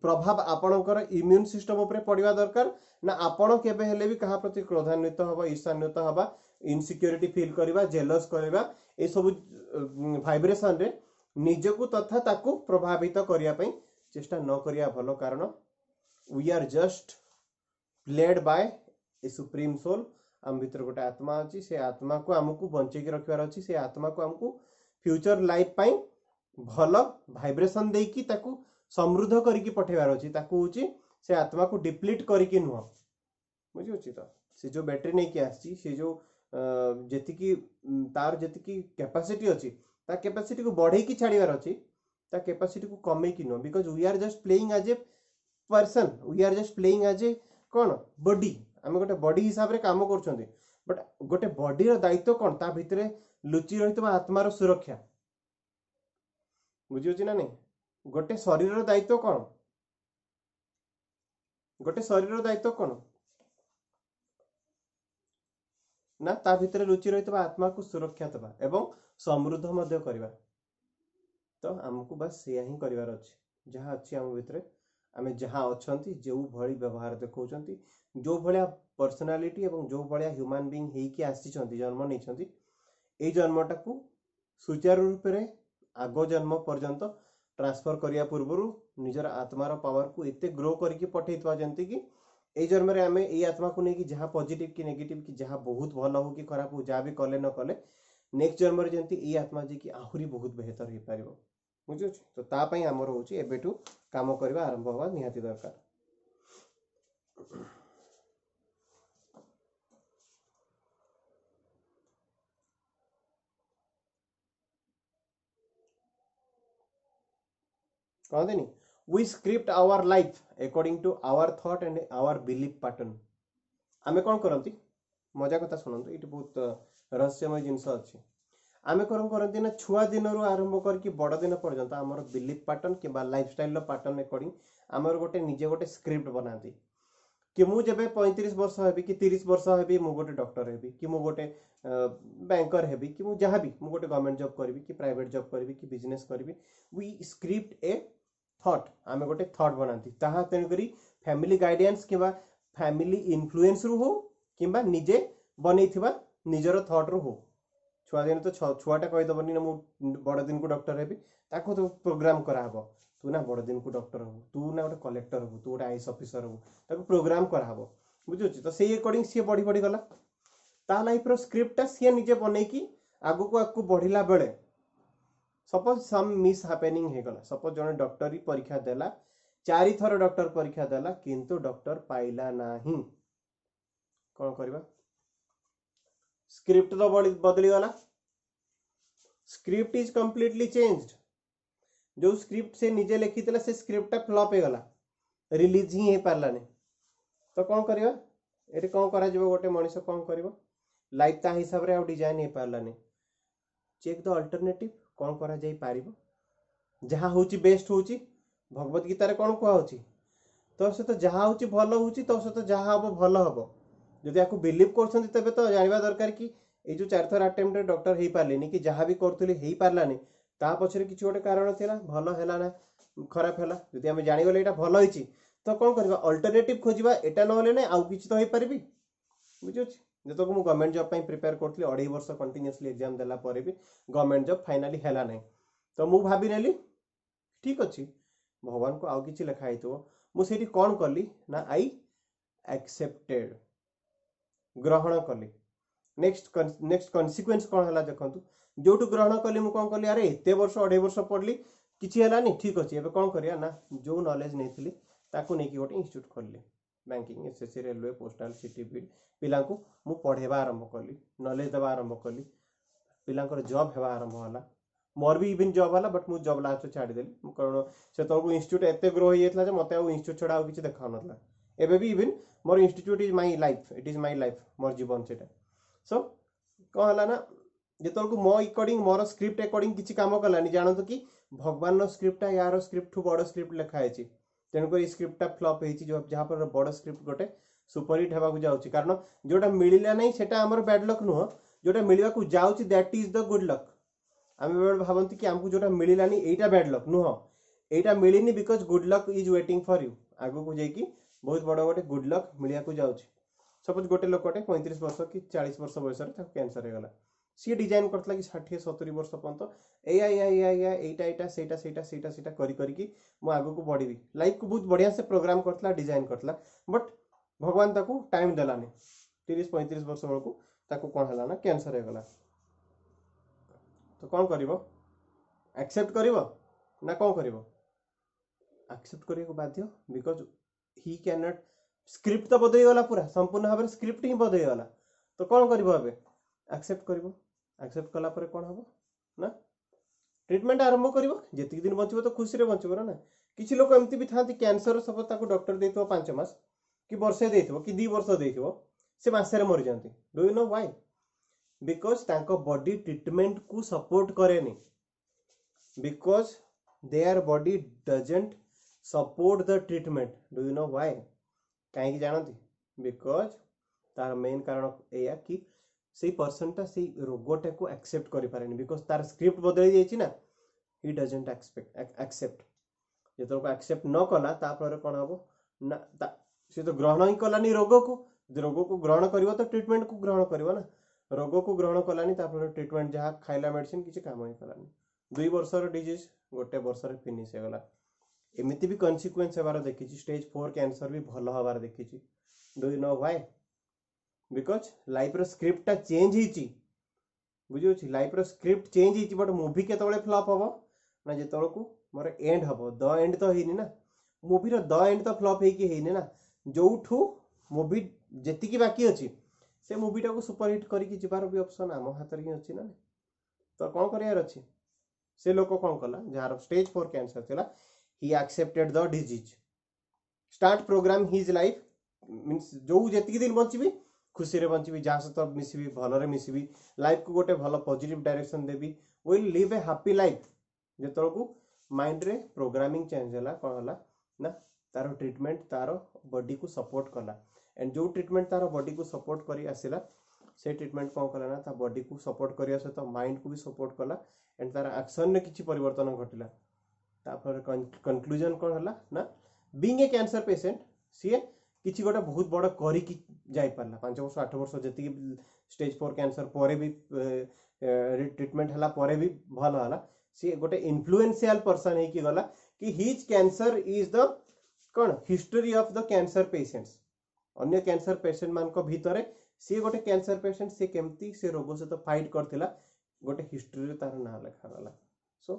प्रभाव आपणकर इम्यून सिस्टम उपरे पड़वा दरकार ना आपण केबे हेले भी कहा प्रति क्रोधान्वित हबा ईर्षान्वित हबा इनसिक्योरिटी फील करबा जेलस करबा ए सब वाइब्रेशन रे निजको तथा ताकू प्रभावित करिया पई चेष्टा न करिया भलो कारण we are just played by a supreme soul आम भीतर गोटे आत्मा अच्छी से आत्मा को आमको बंचेकी रखबार अच्छी से आत्मा को आमको फ्यूचर लाइफ पाई भल वाइब्रेशन देकी ताकू समृद्ध करके पठेबार अच्छी ताकू होची से आत्मा को डिप्लीट करके नुह बुझी तो से जो बैटरी नहीं कि आसी से जो जेतिकी तार जेतिकी कैपेसिटी अच्छी ता कैपेसिटी को बढ़े की छाड़ीबार अच्छी ता कैपेसिटी को कमे की नुह because we are just playing as a person we are just playing as a कौन बॉडी आम गोटे बॉडी हिसाब से काम कर बट गोटे बॉडी दायित्व कौन ता भितर लुचि रही आत्मार सुरक्षा बुझी ना नहीं गोटे शरीर दायित्व कौन गोटे शरीर दायित्व कौन ना ता भितर लुचि रही आत्मा को सुरक्षा दबा एवं समृद्ध मध्य करवा तो आमको बस से ही करार अच्छे जहाँ अच्छी आम भितर आम जहाँ अच्छा जो भली व्यवहार देखते जो भाया पर्सनालीटी एवं जो भाया ह्यूमन बीइंग होइकी आसी जन्म नहीं ये जन्मटा को सुचारू रूप से आग जन्म पर्यंत ट्रांसफर करने पूर्व निजर आत्मार पावर को एते ग्रो करके पठेइथवा जंती कि ए जन्म आम ये आत्मा को लेकिन जहाँ पॉजिटिव कि नेगेटिव कि जहाँ बहुत भल हो कि खराब हो जहाँ भी कले न कले नेक्स्ट जन्म जमी ये आत्मा जी की आहुरी बहुत बेहतर हो पार बुझे तो तापाई आमर हूँ एबेठू काम करवा आरंभ हवा निहाती दरकार। कहते we script our life according to our thought and our belief pattern. आमे कौन करती मजा कथा शुणु ये बहुत रहस्यमय जिनस अच्छी आमे कौन करती ना छुआ दिन आरंभ करके बड़ दिन पर्यंत आमर बिलीफ पैटर्न कि लाइफस्टाइल पैटर्न अकॉर्डिंग आमर गोटे निजे गोटे स्क्रिप्ट बनाती कि मु जब 35 वर्ष हेबी कि 30 वर्ष हेबी मु गोटे डॉक्टर हेबी कि मु गोटे बैंकर हेबी कि मु जहाँ भी मु गोटे गवर्नमेंट जॉब करी कि प्राइवेट जॉब करी कि बिजनेस करी वी स्क्रिप्ट ए थॉट आमे गोटे थॉट बनाती ताहा तेणुकरी फैमिली गाइडेंस कि फैमिली इन्फ्लुएंस रु हो कि निजे बनै निजर थॉट रु हो छुआ दिन तो छुआटा कहीदबनी ना मु बड़ दिन को डॉक्टर हेबी ताको तो प्रोग्राम कराहब तू ना बड़ दिन को डॉक्टर हबू तू ना गोटे कलेक्टर हबू तू गोटे आईएएस ऑफिसर हबू ताको प्रोग्राम कराहब बुझुची तो से अकॉर्डिंग सी बढ़ी बढ़ी गला ता लाइफ रो स्क्रिप्ट सी निजे बनै कि आगु बढ़िला बेले सपोज सम मिस हैपेनिंग हे गला सपोज जने डॉक्टरी परीक्षा देला 4 थर डॉक्टर परीक्षा देला किंतु डॉक्टर पाइला नाही कौन करबा स्क्रिप्ट तो बदली गला स्क्रिप्ट इज कंप्लीटली चेंज्ड जो स्क्रिप्ट से निजे लिखी से स्क्रिप्ट फ्लॉप हो गला रिलीज ही हो पारानी तो कौन करवा ये कौन करा गोटे मनीष कौन कर लाइफ ता हिसाब से डिजाइन हो पारानी चेक द अल्टरनेटिव कौन करा जाई पारिबो जहाँ हूँ बेस्ट हूँ भगवत गीतार कौन कहुच्छी तो सहित जहाँ हूँ भल हूँ तो सहित जहाँ हम भल हम जदि आपको बिलीव कर तेज तो जानवा दरकार कि ये जो 4 थर अटेम्प्ट डॉक्टर हो पारे कि जहाँ भी करूँ हो पारानी ता पछरे किसी गोटे कारण थिला भल हैला ना खराब हैला जदि आमे जानि गले एटा भल होईची तो कौन करबा अल्टरनेटिव खोजिबा एटा नहले नै आउ किछि तो होई परबी बुझुछि जतो को मु गवर्नमेंट जॉब पई प्रिपेयर करथली 2.5 वर्ष कंटीन्यूअसली एग्जाम देला परे भी गवर्नमेंट जॉब फाइनली हैला नै तो मु भाबी नेली ठीक अछि भगवान को आउ किछि लिखा हैतो मु सेठी कोन करली ना आई एक्सेप्टेड ग्रहण करली नेक्स्ट कॉन्सिक्वेंस कौन है देखो जो ग्रहण कली मुझे कौन कली अरे एत वर्ष 2.5 वर्ष पढ़ली किसी है ठीक अच्छे एवं कौन करिया ना जो नॉलेज नहीं नहीं गोटे इंस्टीट्यूट खोलली banking SSC railway postal CT BEd पिला मु पढ़ेवा आरंभ कली नॉलेज देवा आरंभ कली पिलांकर जॉब हेवा आरंभ होला मोर भी इवन जॉब होला बट मु जॉब लास्ट छाड़देली कारण से तक इंस्टीट्यूट एत ग्रो हो जाता मत इंस्टीट्यूट छड़ा किसी देखा ना एवं भी even more institute is my life it is my life more जीवन से सो कौन है ना जो मो अकॉर्डिंग मोर स्क्रिप्ट अकॉर्डिंग किसी कम कलानी जानतु कि भगवान स्क्रिप्टा यार स्क्रिप्ट ठू बड़ स्क्रिप्ट लिखाई तेणुक स्क्रिप्टा फ्लॉप हो जहाँ पर बड़ स्क्रिप्ट गोटे सुपरहिट होगा जाऊँगी कारण जोटा मिलला नहीं सेटा आमर बैड लक नुह जोटा मिलवा को जाऊँगी that is the good luck आम बेले भावती कि आमको जोटा मिललानी एटा बैड लक नुह एटा मिलनी because good luck is waiting for you आगु को जाकि बहुत बड़ गोटे गुड लक मिलिया जाऊँगी सपोज गोटे लोकटे 35 वर्ष कि 40 वर्ष बयस कैंसर हो गला सी डिजाइन करता कि 60-70 वर्ष पर्यंत एटा करी मु आगु को बढ़ी लाइफ को बहुत बढ़िया से प्रोग्राम करता डिजाइन करता बट भगवान ताकू टाइम देलानी 30-35 वर्ष बेलू ताकू कौन है ना कैंसर हो गला तो कौन कर एक्सेप्ट कर ना कौन कर एक्सेप्ट करने को बाध्य because he can not script तो बदल गला पूरा संपूर्ण भाव में स्क्रिप्ट ही बदल गला तो कौन कर एक्सेप्ट कर एक्सेप्ट कला पर कौन हम ना ट्रीटमेंट आरंभ कर जी दिन बचो तो खुशी बचब ना किसी लोग एमती भी था कैंसर सब डॉक्टर दे 5 मास कि वर्षे दे कि 2 वर्ष दे से मसरे मरी जाती do you know why because तांको बॉडी ट्रीटमेंट को सपोर्ट करेनी because their body doesn't support the treatment do you know why कहीं जानती बिकज तार मेन कारण या कि से पर्सनटा से रोगटा को एक्सेप्ट करि पारेनी बिकज तार स्क्रिप्ट बदल जाइए ना ही डजंट एक्सेप्ट जो एक्सेप्ट न कला तापर कौन हम ना सी तो ग्रहण ही कलानी रोग को ग्रहण कर तो ट्रीटमेंट को ग्रहण कर ना रोग को ग्रहण कलानी ट्रीटमेंट जहाँ खाइला मेडिसिन किसी काम ही कलानी 2 वर्षर डिजीज गोटे वर्ष फिनिश हो गला एमती भी कन्सिक्वेंस होबार देखी स्टेज 4 कैंसर भी भल हबार देखी do you know why because life रो स्क्रिप्टा चेंज ही बुझी लाइफ रो स्क्रिप्ट चेंज होती बट मूवी केतବେଳେ फ्लॉप हबो ना जेतळको मोर एंड हबो द एंड तो हेनी ना मूवी रो द एंड तो फ्लॉप हेकी हेनी ना जोठू मूवी जेति की बाकी अछि से मूवीटा को सुपर हिट करिकी जिबार भी ऑप्शन आम हाथ ही अच्छी ना तो कौन करार अच्छी से लोक कौन कला जार स्टेज 4 कैंसर थिला he accepted the disease start programme his life means जो जेति दिन बंचबी खुशी रे बंचबी जहाँ सहित मिसबी भलरे मिसबी लाइफ को गोटे भल पॉजिटिव डायरेक्शन देबी will live a happy life जेतळको माइंड रे प्रोग्रामिंग चेंज होला कोन होला ना तारो ट्रीटमेंट तारो बॉडी को सपोर्ट कला एंड जो ट्रीटमेंट तारो बॉडी को सपोर्ट करी आसिला से ट्रीटमेंट कौन कला ना ता बॉडी को सपोर्ट करिया सहित माइंड को भी सपोर्ट कला एंड तार एक्शन रे किछि परिवर्तन घटिला तापर कंक्लूजन कौन होला ना बीइंग ए कैंसर पेशेंट सी किसी गोटे बहुत बड़ करी जाई पारला 5 वर्ष 8 वर्ष जति स्टेज 4 कैंसर परे भी ट्रीटमेंट हला परे भी भल हला सी गोटे इन्फ्लुएंशियल पर्सन है कि गला कि हिज कैंसर इज द कौन history of the cancer patients अन्य कैंसर पेशेंट मान को भीतर सी गोटे कैंसर पेशेंट से केमती से रोग सहित फाइट करथिला गोटे हिस्ट्री रे तार ना लिखा गला so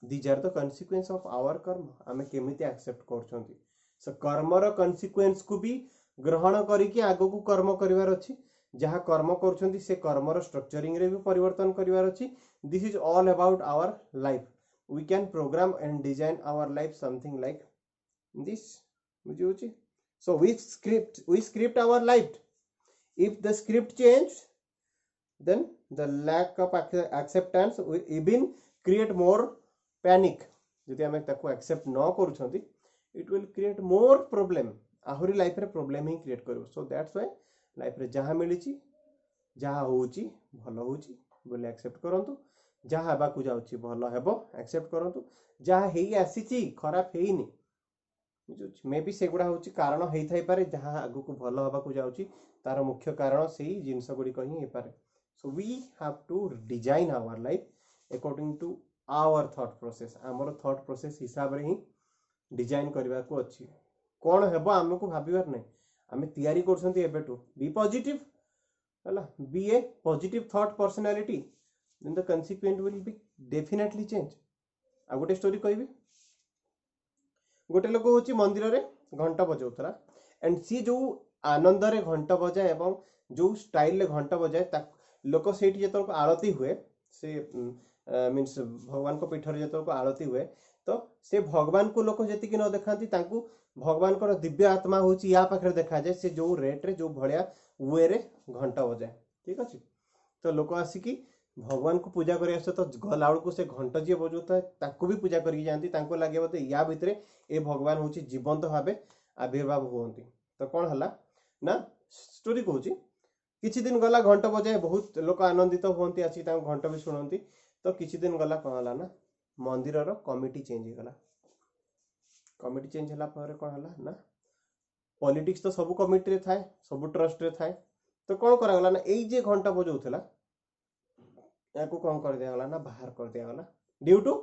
these are the consequence of our karma आमे केमिति एक्सेप्ट करछंती सो कर्मर कॉन्सिक्वेंस को भी ग्रहण करिकि आगो को कर्म करिवार अछि जहाँ कर्म करछंती से कर्मर स्ट्रक्चरिंग रे भी परिवर्तन करिवार अछि this is all about our life we can program and design our life something like this बुझियोछि so we script our life if the script changed then the lack of acceptance will even create more panic जदि हमें ताको accept न करूछंती it will create more problem आहुरी life रे problem ही create करिवो सो दैट्स व्हाई लाइफ रे जहां मिलिची जहां होउची भलो होउची बोले एक्सेप्ट करंतु जहां हबा को जाउची भलो हेबो एक्सेप्ट करंतु जहां हेई आसीची खराब हेइनी मे बी सेगुड़ा होची कारण हेई थाई पारे जहां आगु को भलो हबा को जाउची तार मुख्य कारण से जिनस गुड़ी ही पारे so we have to design our life according to our thought process आमर थॉट प्रोसेस हिसाब रे ही डिजाइन करबा को अछि कोन हेबो हमको भाबिबार नै आमे तयारी करछंती एबेटू बी पॉजिटिव हला be a positive thought personality then the consequent will be definitely change आ गोटे स्टोरी कहबी गोटे लोक होची मंदिर रे घंटा बजाउतला एंड सी जो आनंद रे घंटा बजाए एवं जो स्टाइल रे घंटा बजाए लोक सेठी जेतो आरती हुए से मींस भगवान को पीठ रे जेतो आरती हुए तो से भगवान को लोक जेति कि न देखांती तांकू भगवान को दिव्य आत्मा होची या पाखरे देखा जाए से जो रेट रे जो भड़िया वे रे घंटा बजाए ठीक अछि तो लोक आसी कि भगवान को पूजा करिया से तो गलाउल को से घंटा जे बजाउता है ताकू भी पूजा करी जानती तांको लागे बोते या भितरे ए भगवान होची जीवंत भाबे आविर्भाव होंती तो कौन हला ना स्टोरी कहूची किछि दिन गला घंटा बजाए बहुत लोक आनंदित होंती आसी तांको घंटा भी सुनंती तो किछि दिन गला कौन हला ना मंदिर रो कमिटी चेंज गला कमिटी चेंज हला पर कौन हला ना पॉलिटिक्स तो सब कमिटी रे थाए सब ट्रस्ट रे थाए तो कौन करा गला ना एई जे घंटा बजाउथला याको कौन कर दिया गला ना बाहर कर दिया गला due to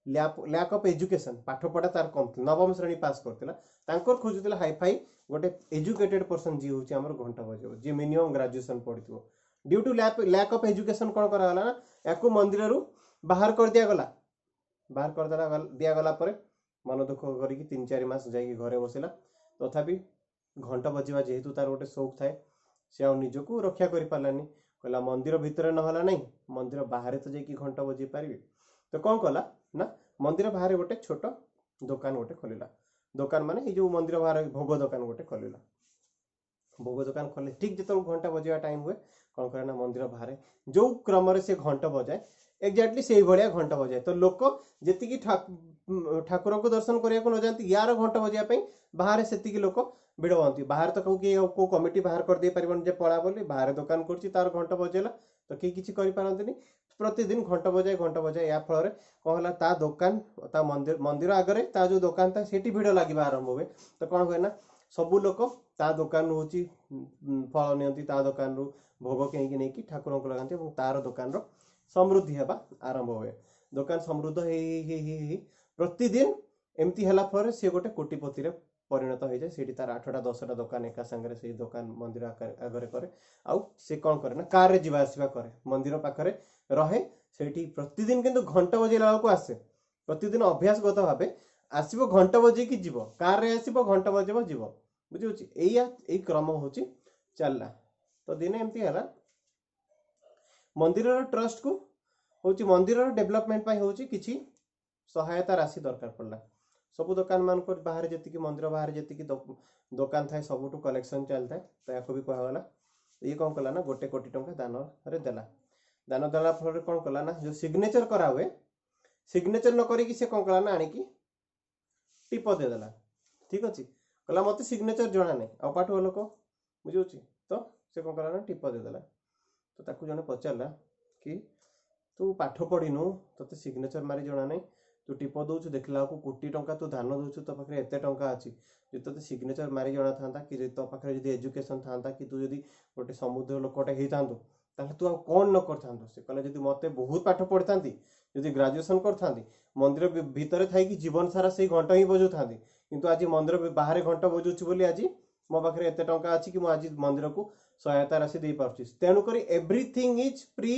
lack of education पाठ पढ़ा तार कम नवम श्रेणी पास करथिला तांकर खोजुतिला हाई फाई गोटे एजुकेटेड पर्सन जी होची हमर घंटा बजाउ जे मिनिमम ग्रेजुएशन पढ़िथिबो due to lack of education कौन करा गला ना याको मंदिर रु बाहर कर दिया गला परे मन दुख करिकी 3-4 मास जाई घरे बसिला तथापि घंटा बजेवा जेहेतु तार गोटे शौक थाए से आ निजको रक्षा करि पालानी कहला मंदिर भितर न हला नहीं मंदिर बाहर तो जाई घंटा बजे पारिबे तो कौन कला ना मंदिर बाहर गोटे छोट दुकान गोटे खोलिला दुकान माने ये जो मंदिर बाहर भोग दुकान गोटे खोलिला भोग दुकान खोले ठीक जो घंटा बजेवा टाइम हुए कौन करे ना मंदिर बाहर जो क्रम से घंटा बजाए एक्जाक्टली से भाया घंटा बजाए तो लोक जी ठाकुर को दर्शन करने को न जाती यार घंटा बजाई बाहर से लोक भिड़ हमें बाहर तो कौ कमिटी बाहर कर दे पारन जे पड़ा बोली बाहर दुकान कर तार घंटा बजेला तो किए किसी करें प्रतिदिन घंटा बजाए या फल कौन है ता दुकान ता मंदिर आगे ता जो दुकान था सेठी भिड़ लगे आरंभ हुए तो कौन हुए ना सबू लोक ता दुकान हूँ फल नि दुकान रु भोग कहीं नहीं ठाकुर को लगाती तार दुकान समृद्धि हेबा आरंभ हुए दुकान समृद्ध प्रतिदिन एमती है सी गोटे कोटिपति परिणत हो जाए सेठी तार 8टा 10टा दुकान एका संगे से दुकान मंदिर आगे करे आउ से कौन करे ना कार रे जीवा आसीबा करे मंदिर पाखरे रहे सेठी प्रतिदिन किंतु घंटा बजेला बेलको आसे प्रतिदिन अभ्यासगत भाव आसब घंटा बजे कि जीव कार रे आसब घंटा बजेब जीव बुझी एया ए क्रम होची चलला तो दिने एमती है मंदिर ट्रस्ट को होची मंदिर डेवलपमेंट पाई होची किछि सहायता राशि दरकार पड़ला सब दुकान मान को बाहर जति मंदिर बाहर जति दुकान थाए सबुठू कलेक्शन चलता है तो या भी कहगला ये कौन कला ना 1 कोटी टंका दान रे देला दान देला फल कौन कला ना जो सिग्नेचर करा हुए सिग्नेचर न करी से कौन कला ना आनी की टिप दे देला ठीक अच्छे कहला मत सिग्नेचर जना नहीं अपाठुआ लोक बुझे तो से कौन कला ना टिप दे देला तो ताकू जने पचारला कि तू पाठ पढ़िनु तो सिग्नेचर मारी जना नहीं तू टिप दौचु देखला को कोटी टंका तू दान दौचु तो पाखे एते टंका अच्छी जो तो सिग्नेचर मारी जना था कि तो पाखे जब एजुकेशन था कि तू जब गोटे समुद्र लोकटे होता ताहले तू कौन न कर से कहले जब मत बहुत पाठ पढ़ी था जदि ग्रेजुएशन कर मंदिर भितर थी जीवन सारा से घंटा ही बजाऊ था किंतु आज मंदिर बाहर घंटा बजाऊँ बोली आज मो पाखे एत टंका अच्छी कि आज मंदिर को सहायता राशि दे पार्टी तेणुक एवरीथिंग इज प्री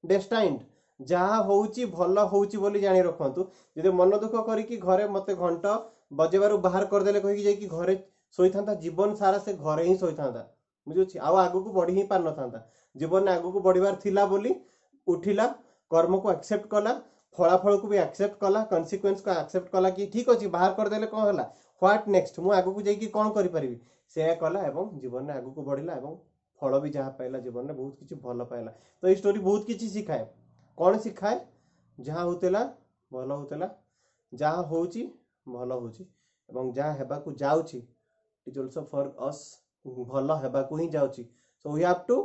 डेस्टाइंड जहाँ होची भल होची बोली जानी रखु जब मन दुख करी घरे मत घंटा बजेबार बाहर करदे कहीकि घरे शोई था जीवन सारा से घरे ही शोई था बुझे आग को बढ़ी ही पार न जीवन में आग को बढ़वार थिला बोली उठिला कर्म को एक्सेप्ट कला फलाफल को भी एक्सेप्ट कला कन्सिक्वेंस को एक्सेप्ट कला कि ठीक अच्छे बाहर करदे कौन है व्हाट नेक्स्ट मुझे आग को जाकि कौन करी से कला एवं जीवन में आग को बढ़ला एवं फल भी जहाँ पाइला जीवन में बहुत किसी भल पाइला तो ये स्टोरी बहुत किसी शिखाए कौन शिखाए जहाँ होतेला भल होतेला जहाँ होची भल होची एवं जहाँ हेबा को जाउची इट आल्सो फॉर अस भल हेबा को ही जाउची so we have to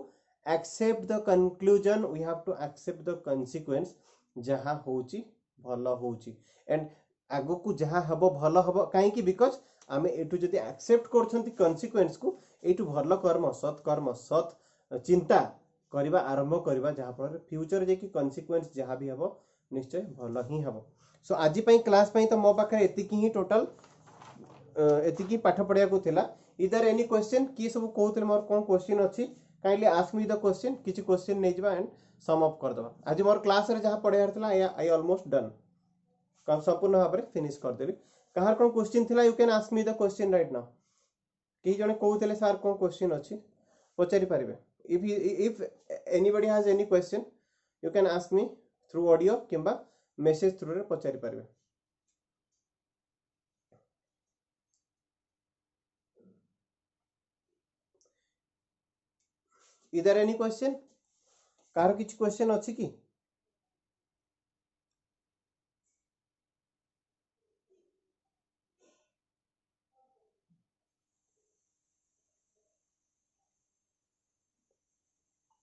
accept the conclusion we have to accept the consequence जहाँ होची भल होची एंड आगो को जहाँ हबो भल हबो काहे बिकज आमे एटू जदि एक्सेप्ट करछंती कॉन्सिक्वेंस को एटू भल कर्म सत चिंता करबा आरंभ करबा जहाँ फल फ्यूचर जे कि कॉन्सिक्वेंस जहाँ भी हबो निश्चय भल ही हबो सो आज पई क्लास पई तो मो पाखे एतिकी ही टोटल एतिकी पाठ पढ़िया को थिला इधर एनी क्वेश्चन की सब कहते मोर कौन क्वेश्चन अच्छी kindly ask me the question किसी क्वेश्चन नहीं जावा एंड सम अप कर दवा आज मोर क्लास रे जहाँ पढ़ियार थिला आई ऑलमोस्ट डन कब संपूर्ण भाव में फिनिश कर देबी कहार कौन क्वेश्चन थिला you can ask me the question right now कई जने कहते सर कौन क्वेश्चन अच्छी पचारि पारिबे if anybody has any question you can ask me through audio किंबा message through रे पचारि पारिबे इधर एनी क्वेश्चन कार किछ क्वेश्चन अच्छी कि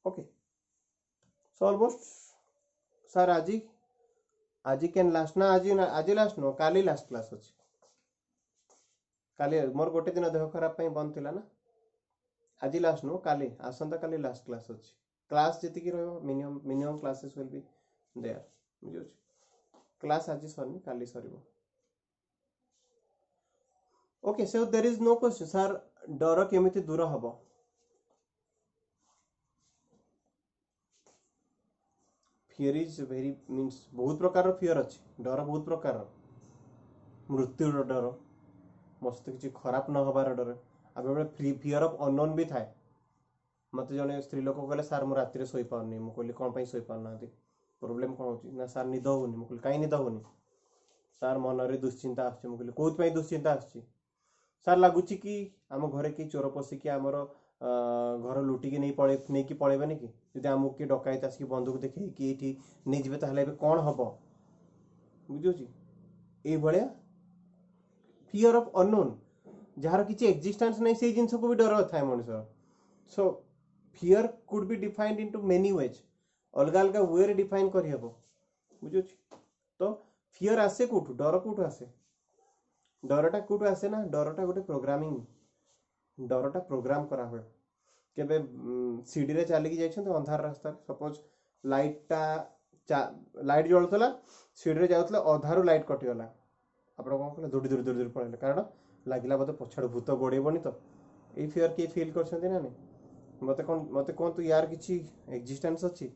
ओके सो ऑलमोस्ट सर आज कैन लास्ट ना आज लास्ट नो काली लास्ट क्लास अच्छी काली मोर गोटे दिन देह खराब पे बंद थिला ना आज लास्ट नो काली आसंता काली लास्ट क्लास अच्छी क्लास जी minimum classes will be there बुझे क्लास आज सरनी काली sir okay so there is no question sir डर केमिति दूर हबो फियर इज वेरी मीन्स बहुत प्रकार फियर अच्छी डर बहुत प्रकार मृत्यु डर मस्त किसी खराब न हबार डर आ बेले फियर ऑफ अननोन भी थाए मत जने स्त्री लोक कहले सर मु राति शोई पारनी मु कहली कौन शोई पारना प्रोब्लेम कौन हो ना सर निद होनी मु कहली कहीं निद होनी सर मन में दुश्चिंता आसुच्छी मुझे कौन दुश्चिंता आसुच्छी सर लगुच कि आम घरे कि चोर पशिकी आमर घर लुटिकी नहीं कि पलैबे कि जब आमको किए डकायत आसिक बंदूक देखे कि ये नहीं जी ताहले कौन हम बुझे ये भाया फियर ऑफ अननोन जार किसी एक्जिस्टेंस नहीं से जिनस को भी डर थाए मनुष्य सो fear could be defined into many ways अलग अलग वे डिफाइन करहब बुझे तो फियर आसे कौटू डर कौटू आसे डरटा कौटू आसे ना डरटा गोटे प्रोग्रामिंग डरटा प्रोग्राम करा हुए केबे सीडी रे चलिकी जाइछन अंधार रास्ता सपोज लाइट जलुला सीडी रे जाउतला अधारु लाइट कटिगला आपण कौन कले दौड़ी दौड़ी दौड़ी दौड़ी पड़े कारण लगिला बोधे पछाड़ भूत गोड़ेबनी तो ये फियर किए फील करछन्ती ना नहीं मते कहतु यार किछि एक्जिस्टेंस अछि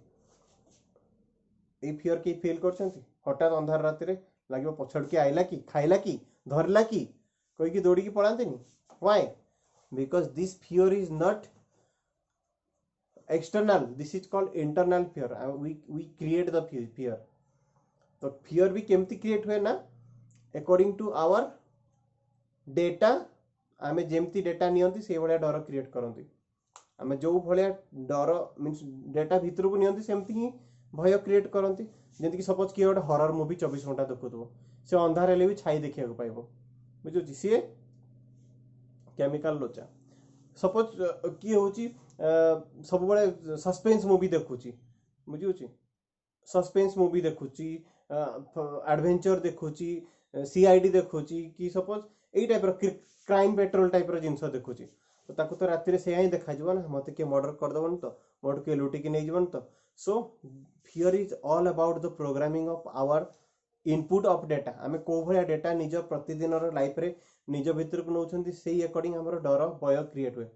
ये फियर किए फील करछन्ती हठात अंधार रात रे लागिबो पछाड़ के आइला कि खाइला कि धरला कि कोई की दौड़ी की पळांतीनी why because this fear is not external, this is called internal fear. We create the fear. तो fear भी केमती क्रिएट हुए ना according to our data आमे जेमती डेटा नियंती से भलिया डर क्रिएट करंती आमे जो भलिया डर मींस डेटा भीतर को नियंती सेमती ही भय क्रिएट करंती जेंति कि सपोज कि गोटे हॉरर मूवी 24 घंटा देखुथबो से अंधार हेले भी छाई देखिया को पाइबो बुझुची से केमिकल लोचा सपोज कि होची सब बड़े सस्पेंस मूवी देखुची बुझुची सस्पेंस मूवी देखुची एडवेंचर देखुची सीआईडी देखुची कि सपोज एई टाइप रो क्राइम पेट्रोल टाइप रो जिंस देखुची तो ताको तो राति रे से ही देखा जीवन मते के मर्डर कर दबन तो मोड के लूटी के नै जीवन तो so fear is all about the programming of our input of data आमे को भया डेटा निज प्रतिदिन रो लाइफ रे निज भीतर को नौछंती सेही अकॉर्डिंग हमर डर भय क्रिएट हुए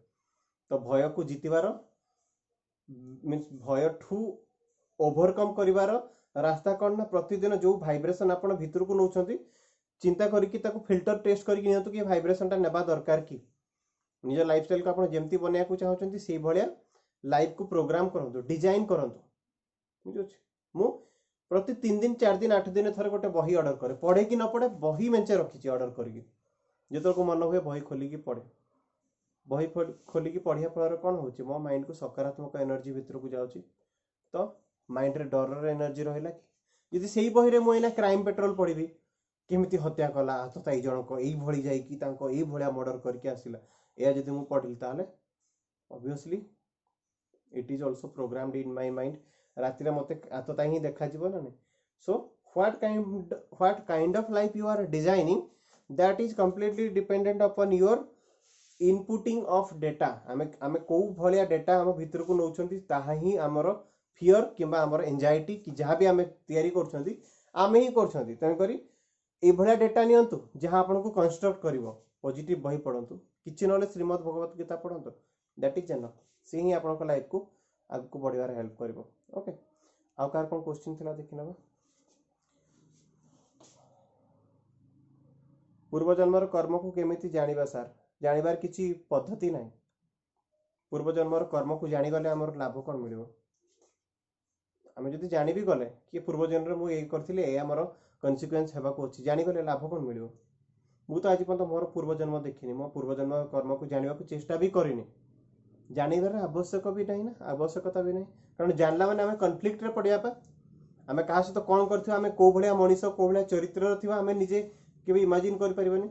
तो भय को जीतबार मीन्स भय ठू ओवरकम करिवार रास्ता कौन ना प्रतिदिन जो भाइब्रेशन आपण भीतर को नौछंती चिंता करिकि ताको फिल्टर टेस्ट करिकि नियंतु कि भाइब्रेशन टा नेबा दरकार कि निज लाइफस्टाइल को आपण जेमती बनिया को चाहछंती सेही भलिया लाइफ को प्रोग्राम करंतु डिजाइन करंतु बुझुछ मु प्रति 3 दिन 4 दिन 8 दिन थरे गोटे बही ऑर्डर करे पढ़े कि न पढ़े बही मेंचे रखिछि ऑर्डर करिकि जेतो को मन हुए बही खोली कि पढ़े बही खोली कि पढ़िया फल कौन होची मो माइंड को सकारात्मक एनर्जी भीतर को जाउची तो माइंड रे डर रे एनर्जी रहिला कि यदि सेही बही रे मो एना क्राइम पेट्रोल पढ़िबी केमिति हत्या कला आतताई जनक एई भଳି जाई कि तांको एई भଳିया मर्डर करके आसिला या जदि मु पढ़िल ताले obviously it is also programmed in my mind राति रे मते आतताई ही देखा जीव ना so what kind of life you are designing that is completely dependent upon your inputting of data आमे को भलिया डेटा हम भीतर को नौछंती ताहा ही हमर फियर किबा हमर एंजाइटी कि जहां भी आमे तयारी करछंती आमे ही करछंती तन करी ए भलिया डेटा नियंतु जहां आपन को कंस्ट्रक्ट करिवो पॉजिटिव बही पढंतु किछि नले Shrimad Bhagavad Gita पढंतु that is enough से ही आपन को लाइफ को आग को बढ़ियार हेल्प करिवो ओके आ कार कोन क्वेश्चन थिला देखिनबा पूर्व जन्मर कर्म को केमिति जानिबा सर जानिबार किछि पद्धति नाही पूर्व जन्मर कर्म को जानि गले हमर लाभ कोन मिलिबो आमे जदि जानि भी गले कि पूर्व जन्म रे मु ए करथिले ए हमर कन्सिक्वेंस हेबा को अछि जानि गले लाभ कोन मिलिबो मु तो आज पर्यंत मोर पूर्व जन्म देखिनी मो पूर्व जन्म कर्म को जानिबा को चेष्टा भी करिनी जानिबार आवश्यक भी नाही ना आवश्यकता भी नाही कारण जानला माने आमे कॉन्फ्लिक्ट रे पडिया पा आमे कहा से तो कोन करथियो आमे को भलिया मनीष को भलिया चरित्र रथिबा आमे निजे केबे इमेजिन कर परिबनी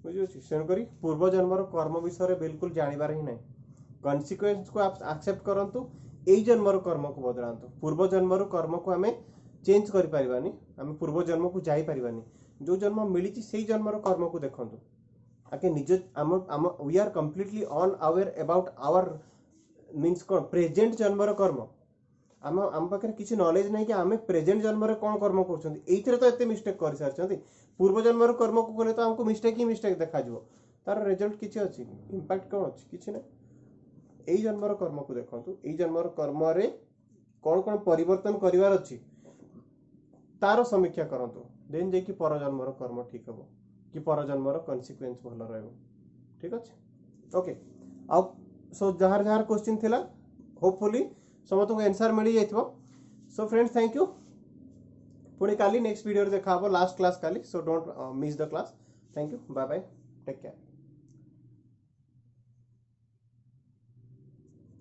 बुझुछि सेन करी पूर्व जन्मर कर्म विषय बिल्कुल जानिबार ही नहीं कॉन्सिक्वेंस को आप एक्सेप्ट करंतु एई जन्मर कर्म को बदलांतु पूर्व जन्मर कर्म को हमें चेंज करि परिबानी हमें पूर्व जन्म को जाई परिबानी जो जन्म मिलिछि सेई जन्मर कर्म को देखंतु आके निज हम we are completely unaware about our means कोन प्रेजेंट जन्मर कर्म हम पाखे किसी नॉलेज नहीं कि आम प्रेजेंट जन्म रे कौन कर्म कर तो एते मिस्टेक कर सारी पूर्व जन्म कर्म को कले तो हमको मिस्टेक ही मिस्टेक देखा तार रिजल्ट किसी अच्छी इंपैक्ट कौन अच्छी किसी ना यही जन्म कर्म को देखो यही जन्म कर्म रे कौन कौन परिवर्तन करिवार अच्छी तार समीक्षा करंतु देन जे कि पर जन्म कर्म ठीक हम कि पर जन्म कन्सिक्वेंस भल रहिबो ठीक अच्छे ओके अब सो जहार जहार क्वेश्चन थिला होपफुली समस्त को आंसर मिल जाइथिबो सो फ्रेंड्स थैंक यू पुणी काली नेक्स्ट वीडियो देखा लास्ट क्लास काली so don't miss the class thank you bye bye take care.